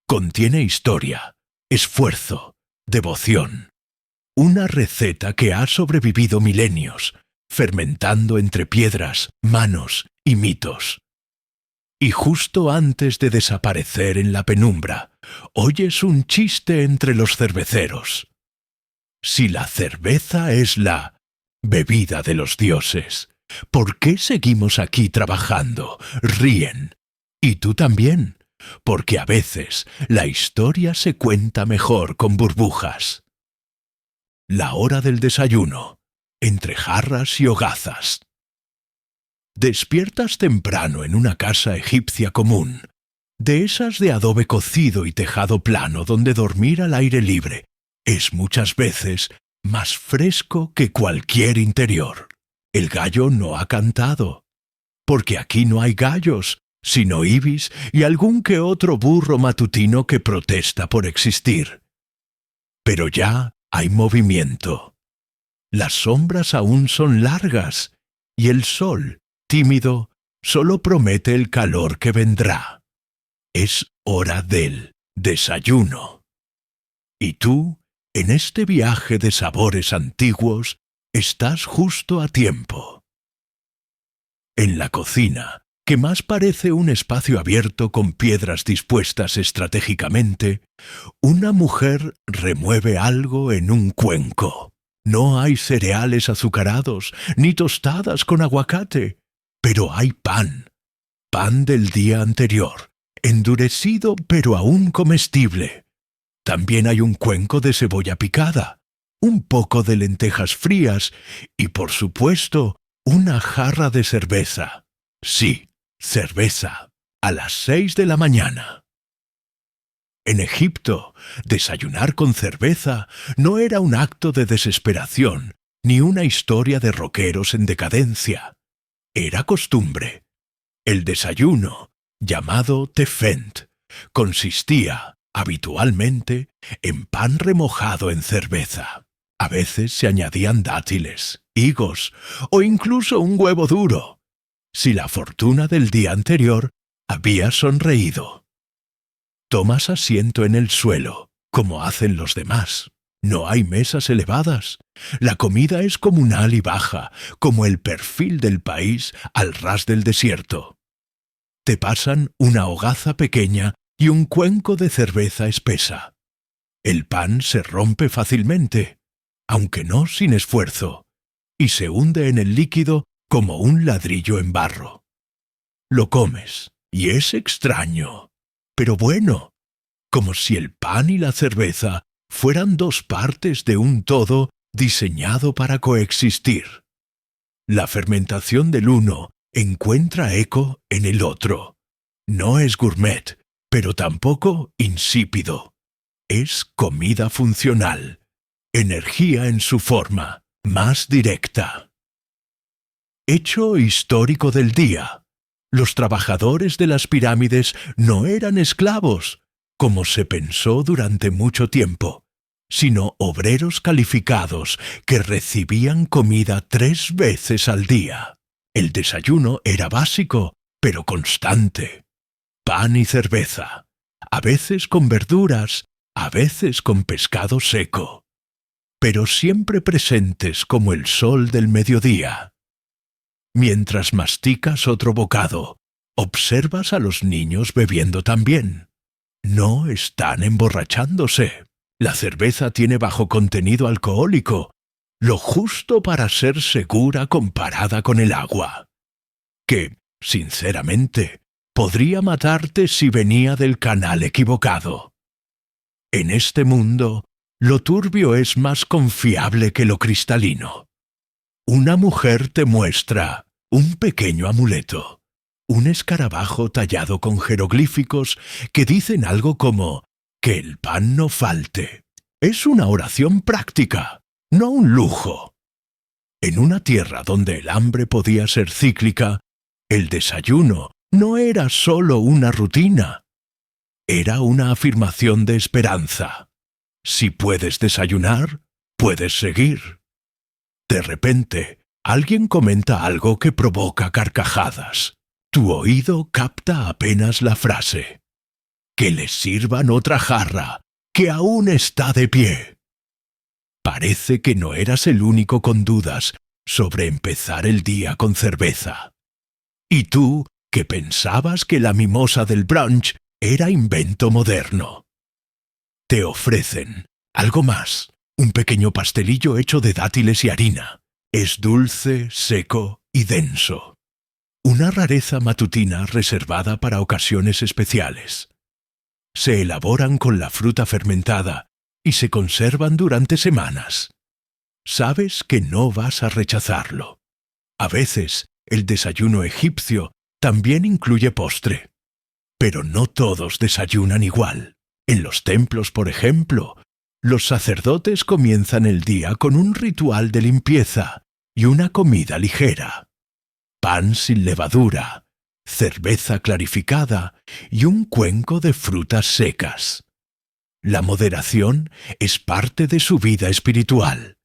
Speaker 1: Contiene historia, esfuerzo, devoción. Una receta que ha sobrevivido milenios, fermentando entre piedras, manos y mitos. Y justo antes de desaparecer en la penumbra, oyes un chiste entre los cerveceros. Si la cerveza es la bebida de los dioses, ¿por qué seguimos aquí trabajando? Ríen. Y tú también, porque a veces la historia se cuenta mejor con burbujas. La hora del desayuno, entre jarras y hogazas. Despiertas temprano en una casa egipcia común, de esas de adobe cocido y tejado plano donde dormir al aire libre es muchas veces más fresco que cualquier interior. El gallo no ha cantado, porque aquí no hay gallos, sino ibis y algún que otro burro matutino que protesta por existir. Pero ya hay movimiento. Las sombras aún son largas, y el sol, tímido, solo promete el calor que vendrá. Es hora del desayuno. Y tú, en este viaje de sabores antiguos, estás justo a tiempo. En la cocina, que más parece un espacio abierto con piedras dispuestas estratégicamente, una mujer remueve algo en un cuenco. No hay cereales azucarados, ni tostadas con aguacate, pero hay pan. Pan del día anterior, endurecido pero aún comestible. También hay un cuenco de cebolla picada, un poco de lentejas frías y, por supuesto, una jarra de cerveza. Sí, cerveza, a las 6 de la mañana. En Egipto, desayunar con cerveza no era un acto de desesperación, ni una historia de rockeros en decadencia. Era costumbre. El desayuno, llamado tefent, consistía, habitualmente, en pan remojado en cerveza. A veces se añadían dátiles, higos o incluso un huevo duro, si la fortuna del día anterior había sonreído. Tomas asiento en el suelo, como hacen los demás. No hay mesas elevadas. La comida es comunal y baja, como el perfil del país al ras del desierto. Te pasan una hogaza pequeña y un cuenco de cerveza espesa. El pan se rompe fácilmente, aunque no sin esfuerzo, y se hunde en el líquido como un ladrillo en barro. Lo comes, y es extraño, pero bueno, como si el pan y la cerveza fueran dos partes de un todo diseñado para coexistir. La fermentación del uno encuentra eco en el otro. No es gourmet, pero tampoco insípido. Es comida funcional, energía en su forma más directa. Hecho histórico del día. Los trabajadores de las pirámides no eran esclavos, como se pensó durante mucho tiempo, sino obreros calificados que recibían comida 3 veces al día. El desayuno era básico, pero constante. Pan y cerveza, a veces con verduras, a veces con pescado seco, pero siempre presentes como el sol del mediodía. Mientras masticas otro bocado, observas a los niños bebiendo también. No están emborrachándose. La cerveza tiene bajo contenido alcohólico, lo justo para ser segura comparada con el agua, que, sinceramente, podría matarte si venía del canal equivocado. En este mundo, lo turbio es más confiable que lo cristalino. Una mujer te muestra un pequeño amuleto, un escarabajo tallado con jeroglíficos que dicen algo como que el pan no falte. Es una oración práctica, no un lujo. En una tierra donde el hambre podía ser cíclica, el desayuno no era solo una rutina, era una afirmación de esperanza. Si puedes desayunar, puedes seguir. De repente, alguien comenta algo que provoca carcajadas. Tu oído capta apenas la frase. Que les sirvan otra jarra, que aún está de pie. Parece que no eras el único con dudas sobre empezar el día con cerveza. Y tú, que pensabas que la mimosa del brunch era invento moderno. Te ofrecen algo más, un pequeño pastelillo hecho de dátiles y harina. Es dulce, seco y denso. Una rareza matutina reservada para ocasiones especiales. Se elaboran con la fruta fermentada y se conservan durante semanas. Sabes que no vas a rechazarlo. A veces, el desayuno egipcio también incluye postre. Pero no todos desayunan igual. En los templos, por ejemplo, los sacerdotes comienzan el día con un ritual de limpieza y una comida ligera. Pan sin levadura, cerveza clarificada y un cuenco de frutas secas. La moderación es parte de su vida espiritual.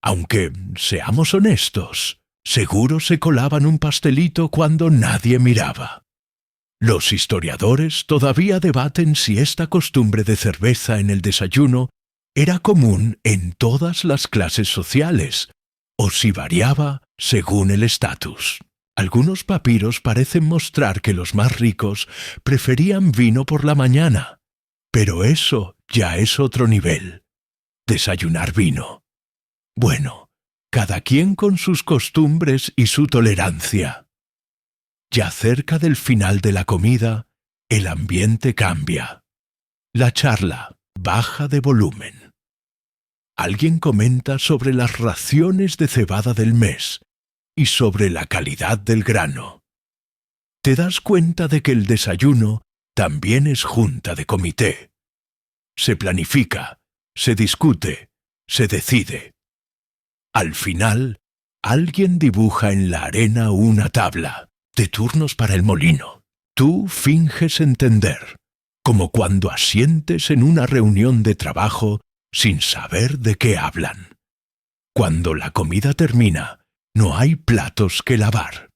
Speaker 1: Aunque, seamos honestos, seguro se colaban un pastelito cuando nadie miraba. Los historiadores todavía debaten si esta costumbre de cerveza en el desayuno era común en todas las clases sociales, o si variaba según el estatus. Algunos papiros parecen mostrar que los más ricos preferían vino por la mañana, pero eso ya es otro nivel. Desayunar vino. Bueno, cada quien con sus costumbres y su tolerancia. Ya cerca del final de la comida, el ambiente cambia. La charla baja de volumen. Alguien comenta sobre las raciones de cebada del mes y sobre la calidad del grano. Te das cuenta de que el desayuno también es junta de comité. Se planifica, se discute, se decide. Al final, alguien dibuja en la arena una tabla de turnos para el molino. Tú finges entender, como cuando asientes en una reunión de trabajo sin saber de qué hablan. Cuando la comida termina, no hay platos que lavar.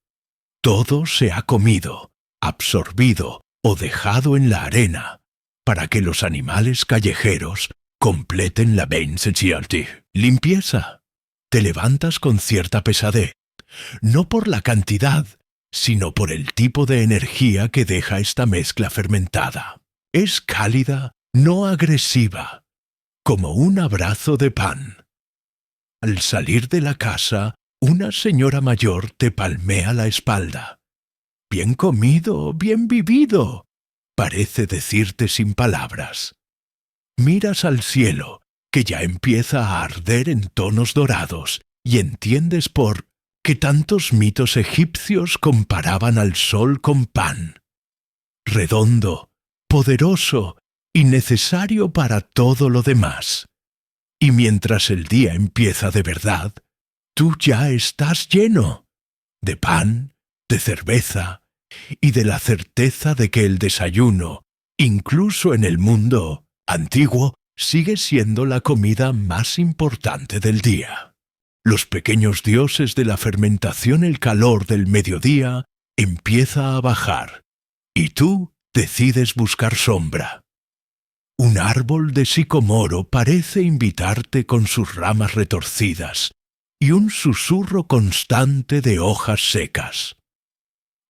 Speaker 1: Todo se ha comido, absorbido o dejado en la arena para que los animales callejeros completen la limpieza. Te levantas con cierta pesadez, no por la cantidad, sino por el tipo de energía que deja esta mezcla fermentada. Es cálida, no agresiva, como un abrazo de pan. Al salir de la casa, una señora mayor te palmea la espalda. bien comido, bien vivido, parece decirte sin palabras. Miras al cielo, que ya empieza a arder en tonos dorados, y entiendes por qué tantos mitos egipcios comparaban al sol con pan. Redondo, poderoso y necesario para todo lo demás. Y mientras el día empieza de verdad, tú ya estás lleno de pan, de cerveza y de la certeza de que el desayuno, incluso en el mundo antiguo, sigue siendo la comida más importante del día. Los pequeños dioses de la fermentación, el calor del mediodía empieza a bajar, y tú decides buscar sombra. Un árbol de sicomoro parece invitarte con sus ramas retorcidas y un susurro constante de hojas secas.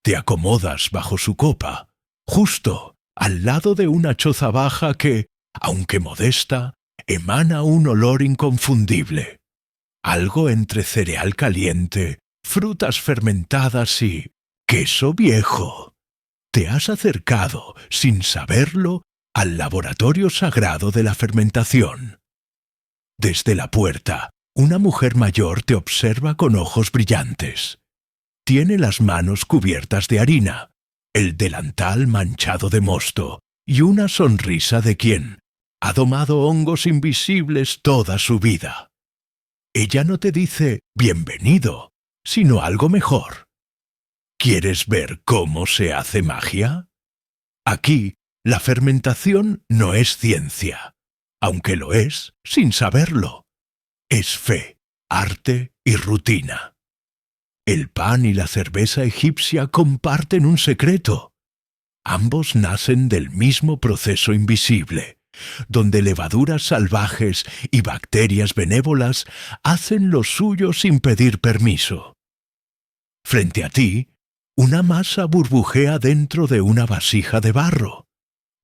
Speaker 1: Te acomodas bajo su copa, justo al lado de una choza baja que, aunque modesta, emana un olor inconfundible. Algo entre cereal caliente, frutas fermentadas y queso viejo. Te has acercado, sin saberlo, al laboratorio sagrado de la fermentación. Desde la puerta, una mujer mayor te observa con ojos brillantes. Tiene las manos cubiertas de harina, el delantal manchado de mosto y una sonrisa de quien ha domado hongos invisibles toda su vida. Ella no te dice bienvenido, sino algo mejor. ¿Quieres ver cómo se hace magia? Aquí, la fermentación no es ciencia, aunque lo es sin saberlo. Es fe, arte y rutina. El pan y la cerveza egipcia comparten un secreto. Ambos nacen del mismo proceso invisible, donde levaduras salvajes y bacterias benévolas hacen lo suyo sin pedir permiso. Frente a ti, una masa burbujea dentro de una vasija de barro.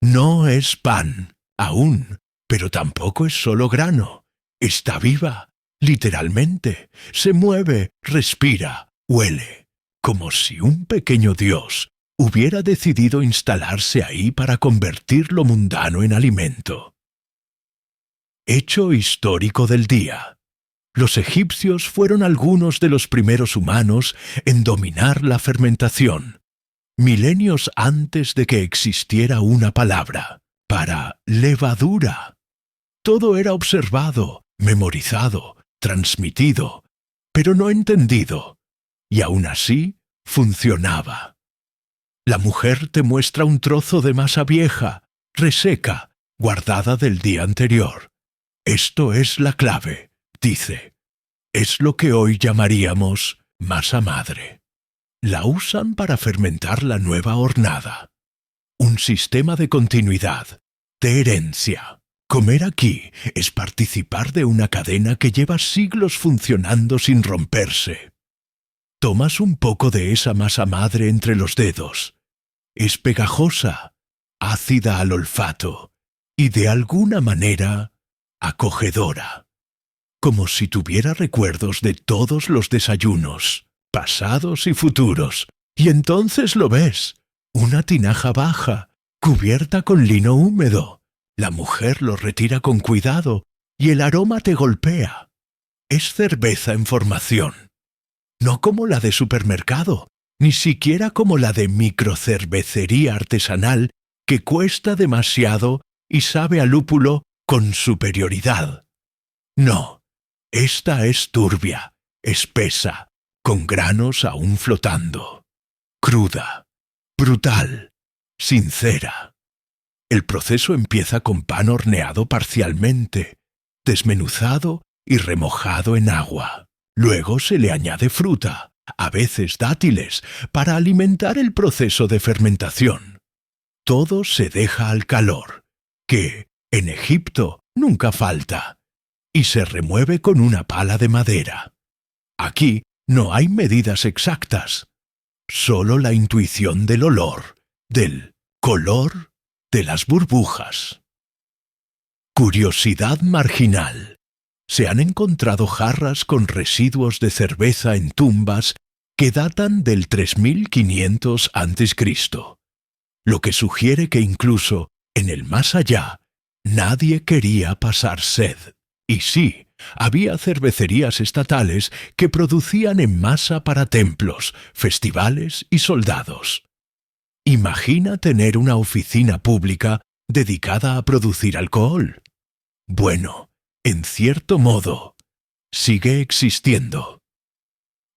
Speaker 1: No es pan, aún, pero tampoco es solo grano. Está viva, literalmente. Se mueve, respira, huele, como si un pequeño dios hubiera decidido instalarse ahí para convertir lo mundano en alimento. Hecho histórico del día. Los egipcios fueron algunos de los primeros humanos en dominar la fermentación, milenios antes de que existiera una palabra para levadura. Todo era observado, memorizado, transmitido, pero no entendido, y aún así funcionaba. La mujer te muestra un trozo de masa vieja, reseca, guardada del día anterior. Esto es la clave, dice. Es lo que hoy llamaríamos masa madre. La usan para fermentar la nueva hornada. Un sistema de continuidad, de herencia. Comer aquí es participar de una cadena que lleva siglos funcionando sin romperse. Tomas un poco de esa masa madre entre los dedos. Es pegajosa, ácida al olfato y de alguna manera acogedora. Como si tuviera recuerdos de todos los desayunos, pasados y futuros. Y entonces lo ves, una tinaja baja, cubierta con lino húmedo. La mujer lo retira con cuidado y el aroma te golpea. Es cerveza en formación. No como la de supermercado, ni siquiera como la de microcervecería artesanal que cuesta demasiado y sabe a lúpulo con superioridad. No, esta es turbia, espesa, con granos aún flotando. Cruda, brutal, sincera. El proceso empieza con pan horneado parcialmente, desmenuzado y remojado en agua. Luego se le añade fruta, a veces dátiles, para alimentar el proceso de fermentación. Todo se deja al calor, que, en Egipto, nunca falta, y se remueve con una pala de madera. Aquí no hay medidas exactas, solo la intuición del olor, del color de las burbujas. Curiosidad marginal. Se han encontrado jarras con residuos de cerveza en tumbas que datan del 3500 a.C., lo que sugiere que incluso en el más allá nadie quería pasar sed. Y sí, había cervecerías estatales que producían en masa para templos, festivales y soldados. Imagina tener una oficina pública dedicada a producir alcohol. Bueno, en cierto modo, sigue existiendo.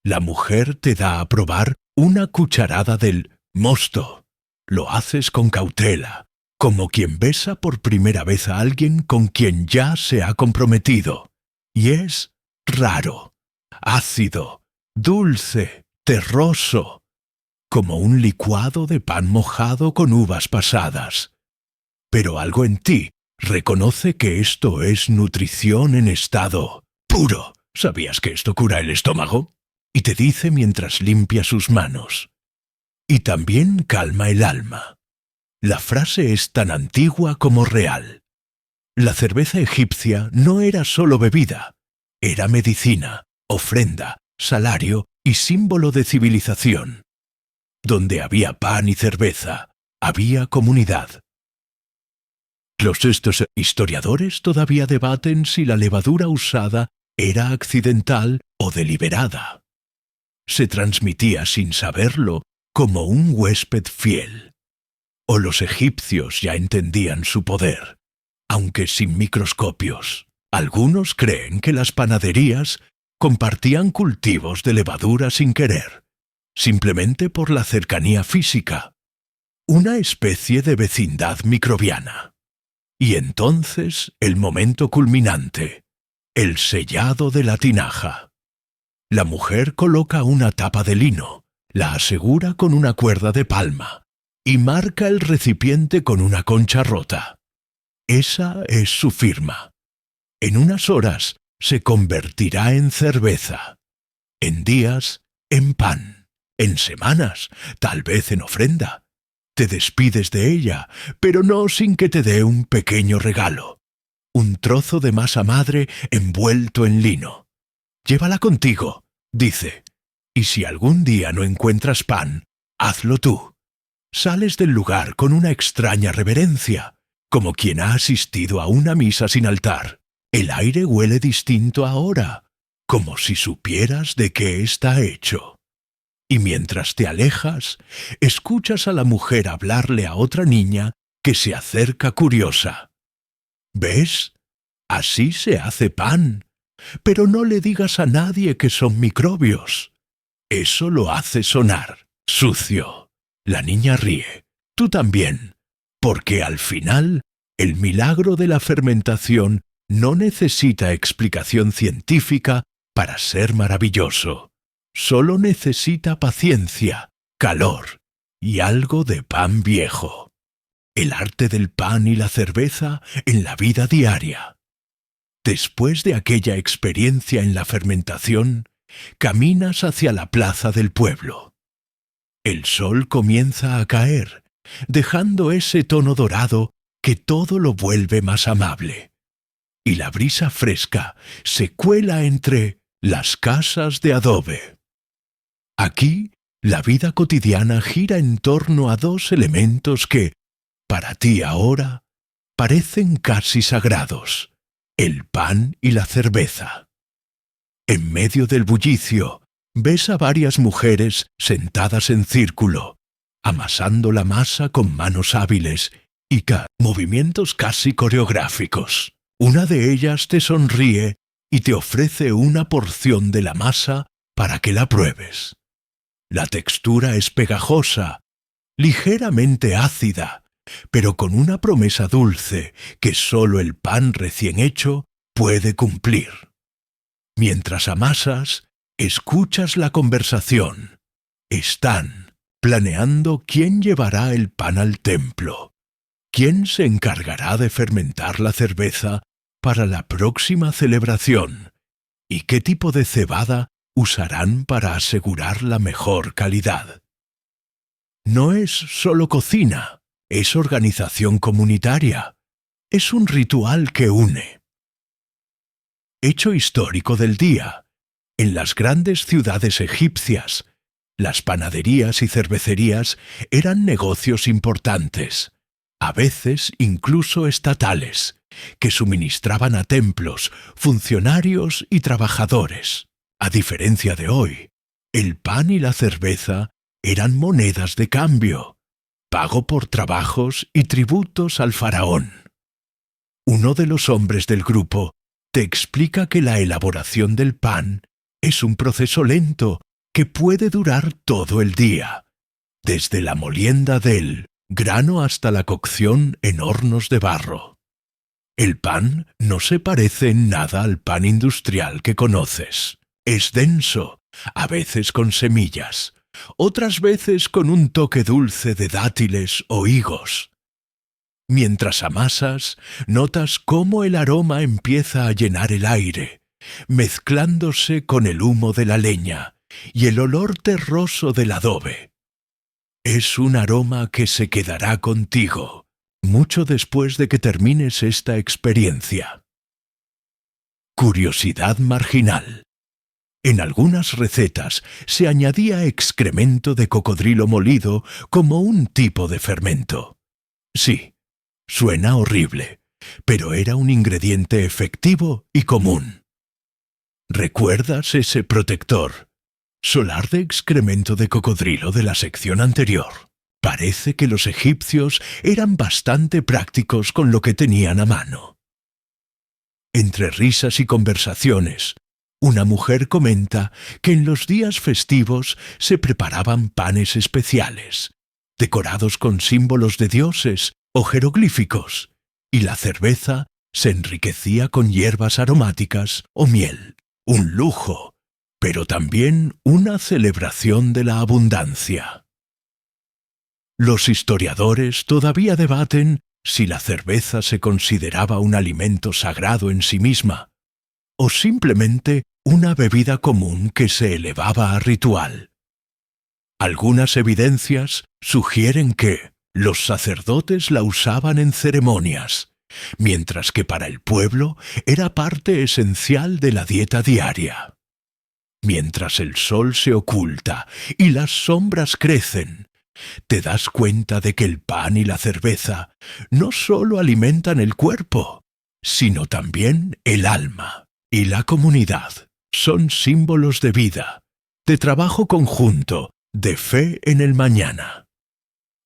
Speaker 1: La mujer te da a probar una cucharada del mosto. Lo haces con cautela, como quien besa por primera vez a alguien con quien ya se ha comprometido. Y es raro, ácido, dulce, terroso, como un licuado de pan mojado con uvas pasadas. Pero algo en ti reconoce que esto es nutrición en estado puro. ¿Sabías que esto cura el estómago? Y te dice mientras limpia sus manos. Y también calma el alma. La frase es tan antigua como real. La cerveza egipcia no era solo bebida, era medicina, ofrenda, salario y símbolo de civilización. Donde había pan y cerveza, había comunidad. Estos historiadores todavía debaten si la levadura usada era accidental o deliberada. Se transmitía sin saberlo como un huésped fiel. O los egipcios ya entendían su poder, aunque sin microscopios. Algunos creen que las panaderías compartían cultivos de levadura sin querer, simplemente por la cercanía física, una especie de vecindad microbiana. Y entonces el momento culminante, el sellado de la tinaja. La mujer coloca una tapa de lino, la asegura con una cuerda de palma y marca el recipiente con una concha rota. Esa es su firma. En unas horas se convertirá en cerveza, en días en pan, en semanas, tal vez en ofrenda. Te despides de ella, pero no sin que te dé un pequeño regalo, un trozo de masa madre envuelto en lino. Llévala contigo, dice, y si algún día no encuentras pan, hazlo tú. Sales del lugar con una extraña reverencia, como quien ha asistido a una misa sin altar. El aire huele distinto ahora, como si supieras de qué está hecho. Y mientras te alejas, escuchas a la mujer hablarle a otra niña que se acerca curiosa. ¿Ves? Así se hace pan. Pero no le digas a nadie que son microbios. Eso lo hace sonar sucio. La niña ríe. Tú también. Porque al final, el milagro de la fermentación no necesita explicación científica para ser maravilloso. Solo necesita paciencia, calor y algo de pan viejo. El arte del pan y la cerveza en la vida diaria. Después de aquella experiencia en la fermentación, caminas hacia la plaza del pueblo. El sol comienza a caer, dejando ese tono dorado que todo lo vuelve más amable. Y la brisa fresca se cuela entre las casas de adobe. Aquí, la vida cotidiana gira en torno a dos elementos que, para ti ahora, parecen casi sagrados: el pan y la cerveza. En medio del bullicio, ves a varias mujeres sentadas en círculo, amasando la masa con manos hábiles y movimientos casi coreográficos. Una de ellas te sonríe y te ofrece una porción de la masa para que la pruebes. La textura es pegajosa, ligeramente ácida, pero con una promesa dulce que solo el pan recién hecho puede cumplir. Mientras amasas, escuchas la conversación. Están planeando quién llevará el pan al templo, quién se encargará de fermentar la cerveza para la próxima celebración y qué tipo de cebada usarán para asegurar la mejor calidad. No es solo cocina, es organización comunitaria, es un ritual que une. Hecho histórico del día. En las grandes ciudades egipcias, Las panaderías y cervecerías eran negocios importantes, a veces incluso estatales, que suministraban a templos, funcionarios y trabajadores. A diferencia de hoy, el pan y la cerveza eran monedas de cambio, pago por trabajos y tributos al faraón. Uno de los hombres del grupo te explica que la elaboración del pan es un proceso lento que puede durar todo el día, desde la molienda del grano hasta la cocción en hornos de barro. El pan no se parece en nada al pan industrial que conoces. Es denso, a veces con semillas, otras veces con un toque dulce de dátiles o higos. Mientras amasas, notas cómo el aroma empieza a llenar el aire, mezclándose con el humo de la leña y el olor terroso del adobe. Es un aroma que se quedará contigo mucho después de que termines esta experiencia. Curiosidad marginal. En algunas recetas se añadía excremento de cocodrilo molido como un tipo de fermento. Sí, suena horrible, pero era un ingrediente efectivo y común. ¿Recuerdas ese protector solar de excremento de cocodrilo de la sección anterior? Parece que los egipcios eran bastante prácticos con lo que tenían a mano. Entre risas y conversaciones, una mujer comenta que en los días festivos se preparaban panes especiales, decorados con símbolos de dioses o jeroglíficos, y la cerveza se enriquecía con hierbas aromáticas o miel. Un lujo, pero también una celebración de la abundancia. Los historiadores todavía debaten si la cerveza se consideraba un alimento sagrado en sí misma, o simplemente una bebida común que se elevaba a ritual. Algunas evidencias sugieren que los sacerdotes la usaban en ceremonias, mientras que para el pueblo era parte esencial de la dieta diaria. Mientras el sol se oculta y las sombras crecen, te das cuenta de que el pan y la cerveza no solo alimentan el cuerpo, sino también el alma y la comunidad. Son símbolos de vida, de trabajo conjunto, de fe en el mañana.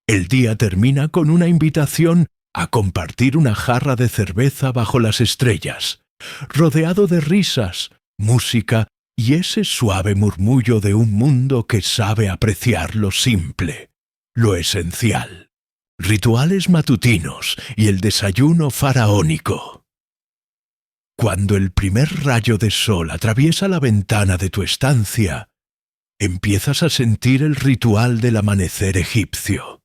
Speaker 1: El día termina con una invitación a compartir una jarra de cerveza bajo las estrellas, rodeado de risas, música y ese suave murmullo de un mundo que sabe apreciar lo simple, lo esencial. Rituales matutinos y el desayuno faraónico. Cuando el primer rayo de sol atraviesa la ventana de tu estancia, empiezas a sentir el ritual del amanecer egipcio.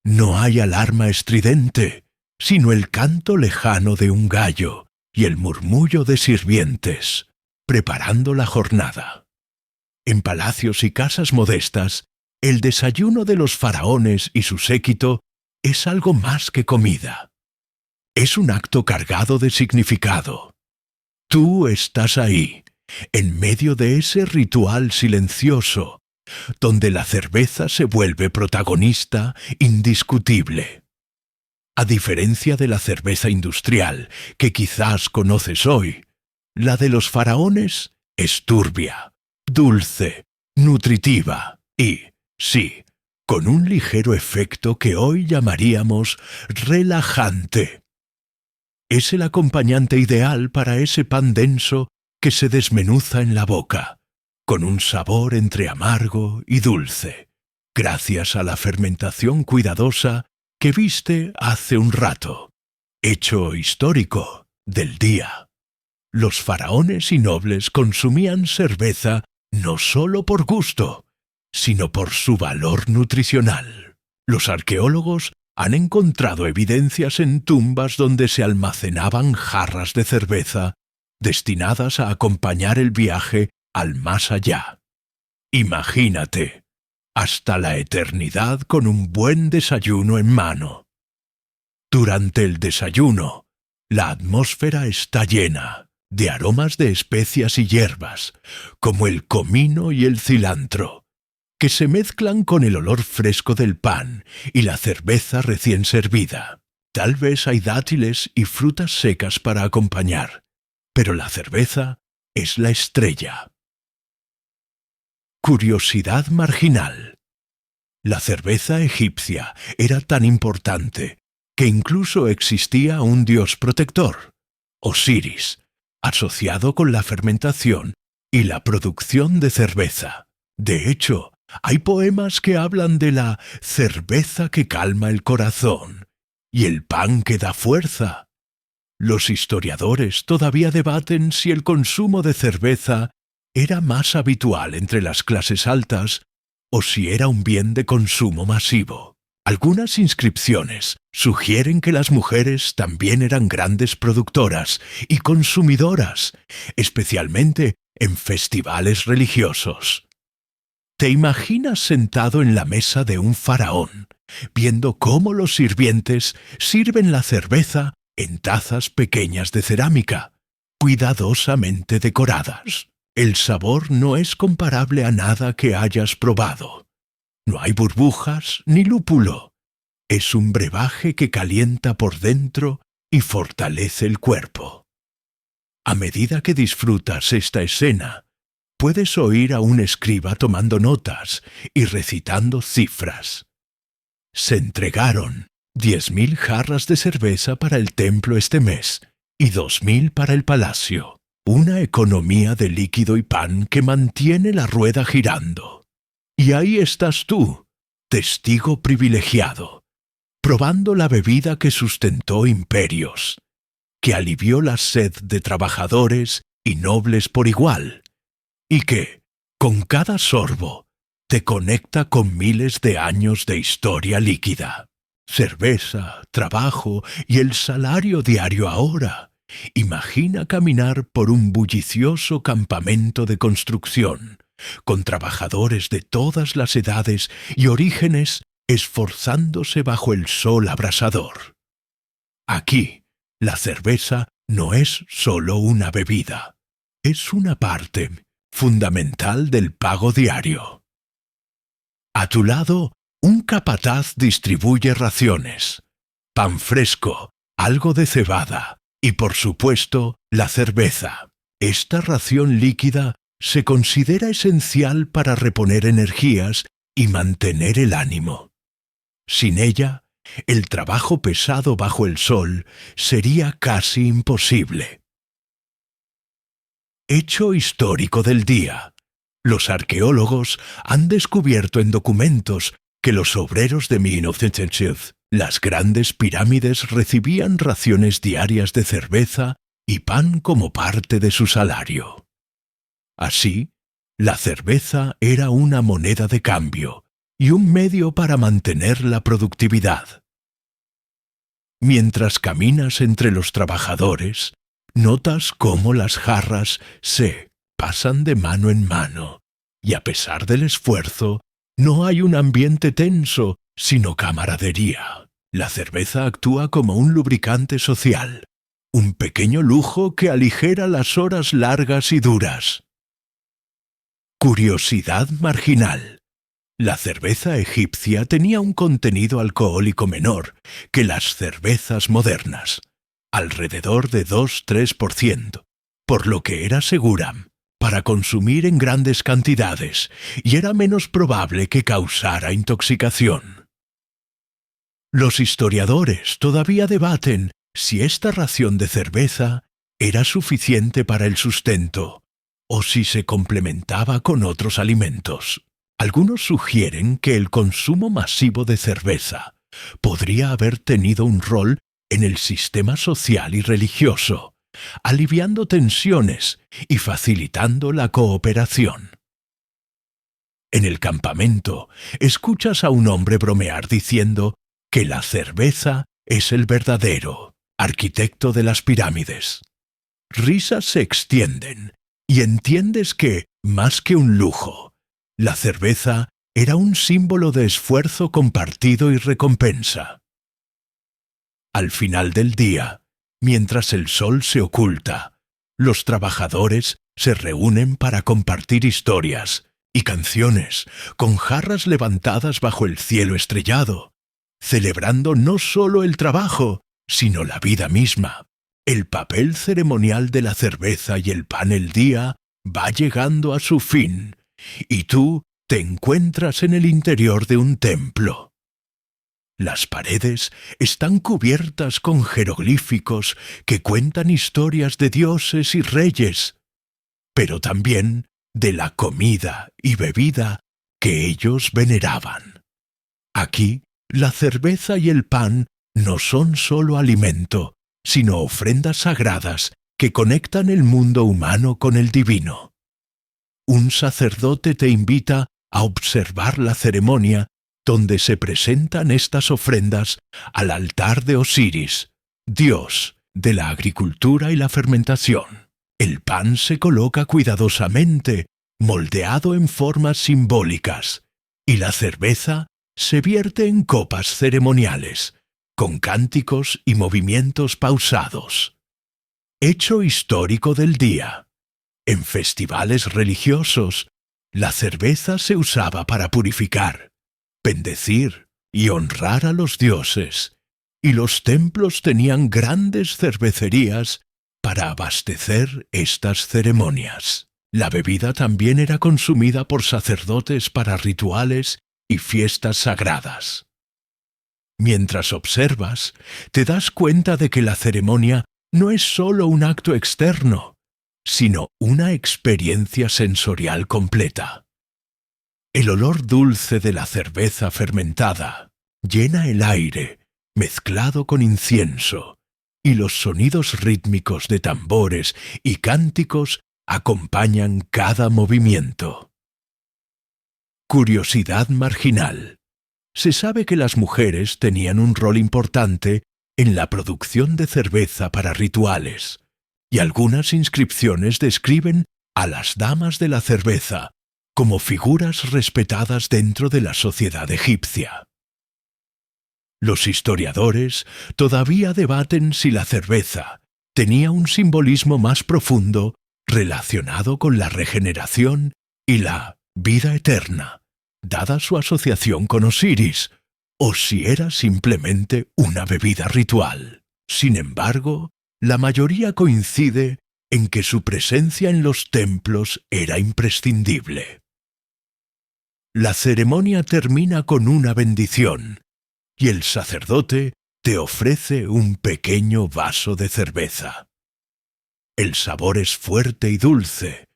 Speaker 1: No hay alarma estridente, sino el canto lejano de un gallo y el murmullo de sirvientes, preparando la jornada. En palacios y casas modestas, el desayuno de los faraones y su séquito es algo más que comida. Es un acto cargado de significado. Tú estás ahí, en medio de ese ritual silencioso, donde la cerveza se vuelve protagonista indiscutible. A diferencia de la cerveza industrial que quizás conoces hoy, la de los faraones es turbia, dulce, nutritiva y, sí, con un ligero efecto que hoy llamaríamos relajante. Es el acompañante ideal para ese pan denso que se desmenuza en la boca, con un sabor entre amargo y dulce, gracias a la fermentación cuidadosa que viste hace un rato, hecho histórico del día. Los faraones y nobles consumían cerveza no solo por gusto, sino por su valor nutricional. Los arqueólogos han encontrado evidencias en tumbas donde se almacenaban jarras de cerveza destinadas a acompañar el viaje al más allá. Imagínate, hasta la eternidad con un buen desayuno en mano. Durante el desayuno, la atmósfera está llena de aromas de especias y hierbas, como el comino y el cilantro, que se mezclan con el olor fresco del pan y la cerveza recién servida. Tal vez hay dátiles y frutas secas para acompañar, pero la cerveza es la estrella. Curiosidad marginal. La cerveza egipcia era tan importante que incluso existía un dios protector, Osiris, asociado con la fermentación y la producción de cerveza. De hecho, hay poemas que hablan de la cerveza que calma el corazón y el pan que da fuerza. Los historiadores todavía debaten si el consumo de cerveza era más habitual entre las clases altas o si era un bien de consumo masivo. Algunas inscripciones sugieren que las mujeres también eran grandes productoras y consumidoras, especialmente en festivales religiosos. ¿Te imaginas sentado en la mesa de un faraón, viendo cómo los sirvientes sirven la cerveza en tazas pequeñas de cerámica, cuidadosamente decoradas? El sabor no es comparable a nada que hayas probado. No hay burbujas ni lúpulo. Es un brebaje que calienta por dentro y fortalece el cuerpo. A medida que disfrutas esta escena, puedes oír a un escriba tomando notas y recitando cifras. Se entregaron 10.000 jarras de cerveza para el templo este mes y 2.000 para el palacio. Una economía de líquido y pan que mantiene la rueda girando. Y ahí estás tú, testigo privilegiado, probando la bebida que sustentó imperios, que alivió la sed de trabajadores y nobles por igual, y que, con cada sorbo, te conecta con miles de años de historia líquida. Cerveza, trabajo y el salario diario ahora. Imagina caminar por un bullicioso campamento de construcción, con trabajadores de todas las edades y orígenes esforzándose bajo el sol abrasador. Aquí, la cerveza no es solo una bebida, es una parte fundamental del pago diario. A tu lado, un capataz distribuye raciones, pan fresco, algo de cebada y, por supuesto, la cerveza. Esta ración líquida se considera esencial para reponer energías y mantener el ánimo. Sin ella, el trabajo pesado bajo el sol sería casi imposible. Hecho histórico del día. Los arqueólogos han descubierto en documentos que los obreros de 1910, las grandes pirámides, recibían raciones diarias de cerveza y pan como parte de su salario. Así, la cerveza era una moneda de cambio y un medio para mantener la productividad. Mientras caminas entre los trabajadores, notas cómo las jarras se pasan de mano en mano, y a pesar del esfuerzo, no hay un ambiente tenso, sino camaradería. La cerveza actúa como un lubricante social, un pequeño lujo que aligera las horas largas y duras. Curiosidad marginal. La cerveza egipcia tenía un contenido alcohólico menor que las cervezas modernas, alrededor de 2-3%, por lo que era segura para consumir en grandes cantidades y era menos probable que causara intoxicación. Los historiadores todavía debaten si esta ración de cerveza era suficiente para el sustento o si se complementaba con otros alimentos. Algunos sugieren que el consumo masivo de cerveza podría haber tenido un rol en el sistema social y religioso, aliviando tensiones y facilitando la cooperación. En el campamento, escuchas a un hombre bromear diciendo que la cerveza es el verdadero arquitecto de las pirámides. Risas se extienden y entiendes que, más que un lujo, la cerveza era un símbolo de esfuerzo compartido y recompensa. Al final del día, mientras el sol se oculta, los trabajadores se reúnen para compartir historias y canciones, con jarras levantadas bajo el cielo estrellado, celebrando no solo el trabajo, sino la vida misma. El papel ceremonial de la cerveza y el pan el día va llegando a su fin, y tú te encuentras en el interior de un templo. Las paredes están cubiertas con jeroglíficos que cuentan historias de dioses y reyes, pero también de la comida y bebida que ellos veneraban. Aquí, la cerveza y el pan no son solo alimento, sino ofrendas sagradas que conectan el mundo humano con el divino. Un sacerdote te invita a observar la ceremonia donde se presentan estas ofrendas al altar de Osiris, dios de la agricultura y la fermentación. El pan se coloca cuidadosamente, moldeado en formas simbólicas, y la cerveza se vierte en copas ceremoniales, con cánticos y movimientos pausados. Hecho histórico del día. En festivales religiosos, la cerveza se usaba para purificar, bendecir y honrar a los dioses, y los templos tenían grandes cervecerías para abastecer estas ceremonias. La bebida también era consumida por sacerdotes para rituales y fiestas sagradas. Mientras observas, te das cuenta de que la ceremonia no es solo un acto externo, sino una experiencia sensorial completa. El olor dulce de la cerveza fermentada llena el aire, mezclado con incienso, y los sonidos rítmicos de tambores y cánticos acompañan cada movimiento. Curiosidad marginal. Se sabe que las mujeres tenían un rol importante en la producción de cerveza para rituales, y algunas inscripciones describen a las damas de la cerveza como figuras respetadas dentro de la sociedad egipcia. Los historiadores todavía debaten si la cerveza tenía un simbolismo más profundo relacionado con la regeneración y la vida eterna, dada su asociación con Osiris, o si era simplemente una bebida ritual. Sin embargo, la mayoría coincide en que su presencia en los templos era imprescindible. La ceremonia termina con una bendición, y el sacerdote te ofrece un pequeño vaso de cerveza. El sabor es fuerte y dulce,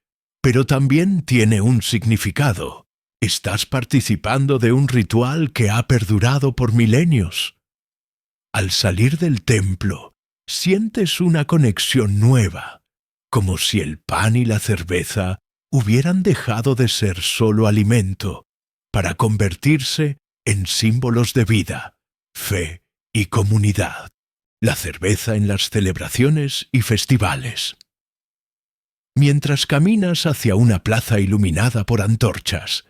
Speaker 1: pero también tiene un significado. Estás participando de un ritual que ha perdurado por milenios. Al salir del templo, sientes una conexión nueva, como si el pan y la cerveza hubieran dejado de ser solo alimento para convertirse en símbolos de vida, fe y comunidad. La cerveza en las celebraciones y festivales. Mientras caminas hacia una plaza iluminada por antorchas,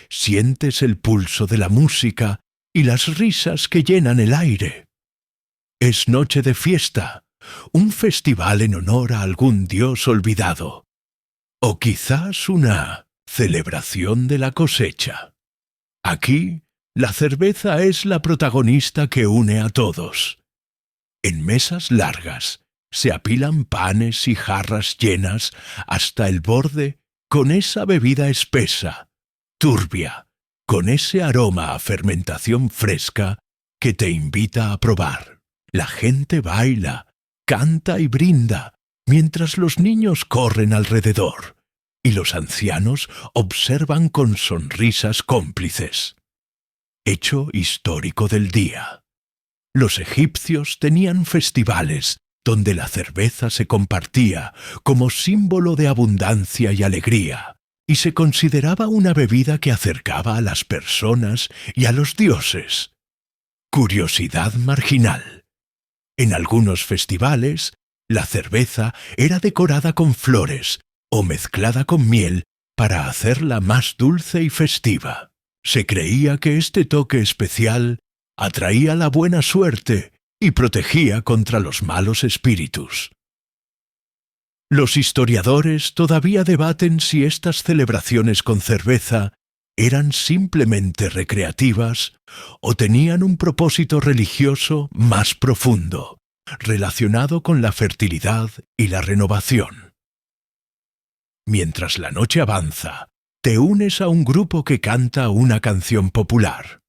Speaker 1: sientes el pulso de la música y las risas que llenan el aire. Es noche de fiesta, un festival en honor a algún dios olvidado, o quizás una celebración de la cosecha. Aquí, la cerveza es la protagonista que une a todos. En mesas largas se apilan panes y jarras llenas hasta el borde con esa bebida espesa, turbia, con ese aroma a fermentación fresca que te invita a probar. La gente baila, canta y brinda, mientras los niños corren alrededor, y los ancianos observan con sonrisas cómplices. Hecho histórico del día. Los egipcios tenían festivales donde la cerveza se compartía como símbolo de abundancia y alegría, y se consideraba una bebida que acercaba a las personas y a los dioses. Curiosidad marginal. En algunos festivales, la cerveza era decorada con flores o mezclada con miel para hacerla más dulce y festiva. Se creía que este toque especial atraía la buena suerte y protegía contra los malos espíritus. Los historiadores todavía debaten si estas celebraciones con cerveza eran simplemente recreativas o tenían un propósito religioso más profundo, relacionado con la fertilidad y la renovación. Mientras la noche avanza, te unes a un grupo que canta una canción popular,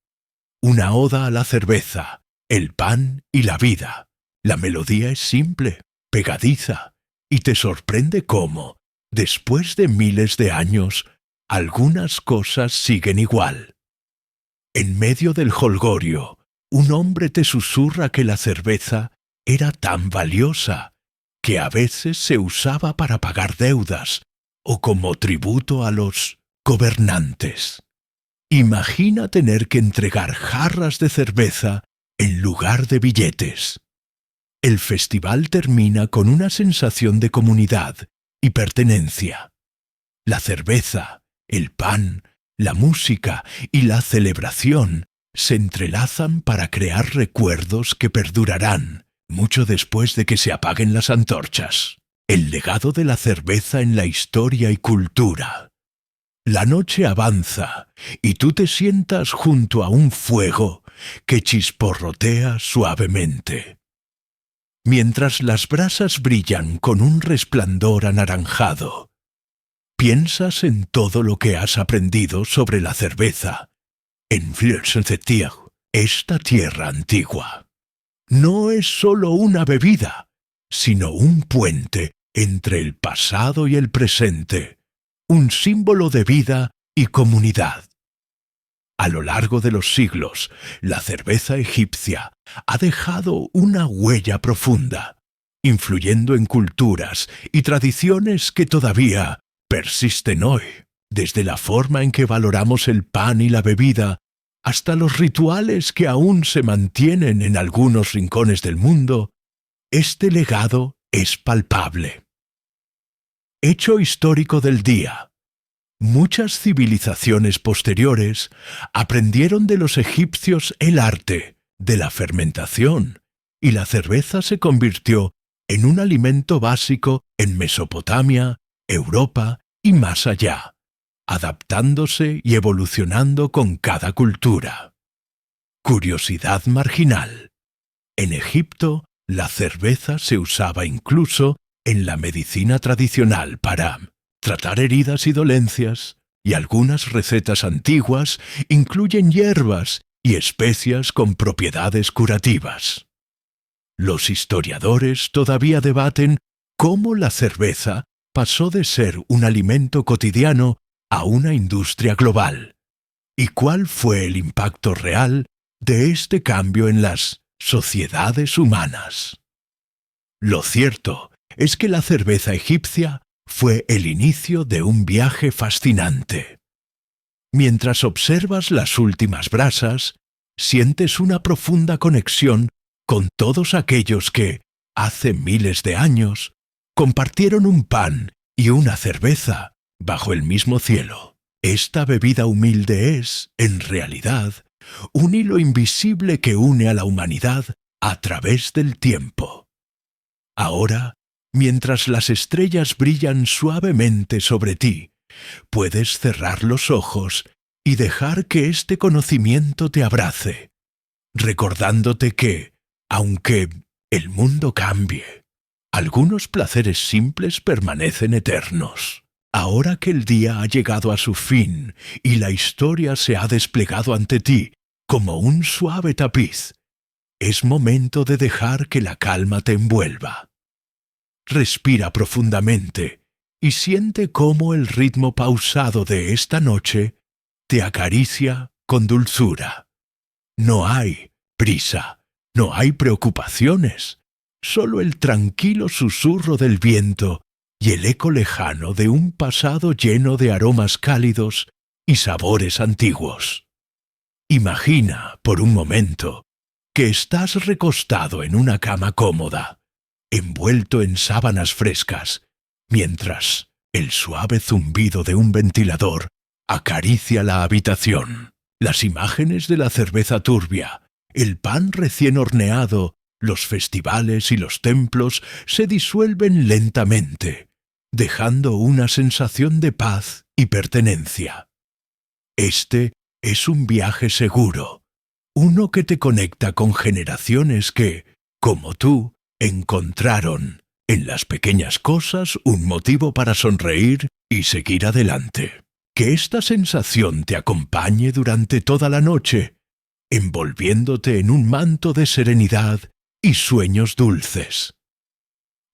Speaker 1: una oda a la cerveza, el pan y la vida. La melodía es simple, pegadiza, y te sorprende cómo, después de miles de años, algunas cosas siguen igual. En medio del jolgorio, un hombre te susurra que la cerveza era tan valiosa que a veces se usaba para pagar deudas o como tributo a los gobernantes. Imagina tener que entregar jarras de cerveza en lugar de billetes. El festival termina con una sensación de comunidad y pertenencia. La cerveza, el pan, la música y la celebración se entrelazan para crear recuerdos que perdurarán mucho después de que se apaguen las antorchas. El legado de la cerveza en la historia y cultura. La noche avanza y tú te sientas junto a un fuego que chisporrotea suavemente. Mientras las brasas brillan con un resplandor anaranjado, piensas en todo lo que has aprendido sobre la cerveza en Vieux-en-Tierre, esta tierra antigua. No es solo una bebida, sino un puente entre el pasado y el presente, un símbolo de vida y comunidad. A lo largo de los siglos, la cerveza egipcia ha dejado una huella profunda, influyendo en culturas y tradiciones que todavía persisten hoy, desde la forma en que valoramos el pan y la bebida hasta los rituales que aún se mantienen en algunos rincones del mundo. Este legado es palpable. Hecho histórico del día. Muchas civilizaciones posteriores aprendieron de los egipcios el arte de la fermentación, y la cerveza se convirtió en un alimento básico en Mesopotamia, Europa y más allá, adaptándose y evolucionando con cada cultura. Curiosidad marginal. En Egipto, la cerveza se usaba incluso en la medicina tradicional para tratar heridas y dolencias, y algunas recetas antiguas incluyen hierbas y especias con propiedades curativas. Los historiadores todavía debaten cómo la cerveza pasó de ser un alimento cotidiano a una industria global, y cuál fue el impacto real de este cambio en las sociedades humanas. Lo cierto es que la cerveza egipcia fue el inicio de un viaje fascinante. Mientras observas las últimas brasas, sientes una profunda conexión con todos aquellos que, hace miles de años, compartieron un pan y una cerveza bajo el mismo cielo. Esta bebida humilde es, en realidad, un hilo invisible que une a la humanidad a través del tiempo. Ahora, mientras las estrellas brillan suavemente sobre ti, puedes cerrar los ojos y dejar que este conocimiento te abrace, recordándote que, aunque el mundo cambie, algunos placeres simples permanecen eternos. Ahora que el día ha llegado a su fin y la historia se ha desplegado ante ti como un suave tapiz, es momento de dejar que la calma te envuelva. Respira profundamente y siente cómo el ritmo pausado de esta noche te acaricia con dulzura. No hay prisa, no hay preocupaciones, solo el tranquilo susurro del viento y el eco lejano de un pasado lleno de aromas cálidos y sabores antiguos. Imagina, por un momento, que estás recostado en una cama cómoda, envuelto en sábanas frescas, mientras el suave zumbido de un ventilador acaricia la habitación. Las imágenes de la cerveza turbia, el pan recién horneado, los festivales y los templos se disuelven lentamente, dejando una sensación de paz y pertenencia. Este es un viaje seguro, uno que te conecta con generaciones que, como tú, encontraron en las pequeñas cosas un motivo para sonreír y seguir adelante. Que esta sensación te acompañe durante toda la noche, envolviéndote en un manto de serenidad y sueños dulces.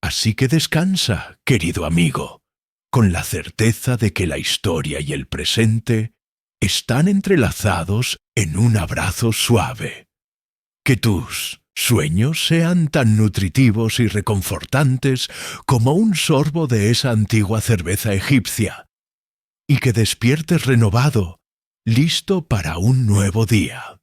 Speaker 1: Así que descansa, querido amigo, con la certeza de que la historia y el presente están entrelazados en un abrazo suave. Que tus sueños sean tan nutritivos y reconfortantes como un sorbo de esa antigua cerveza egipcia, y que despiertes renovado, listo para un nuevo día.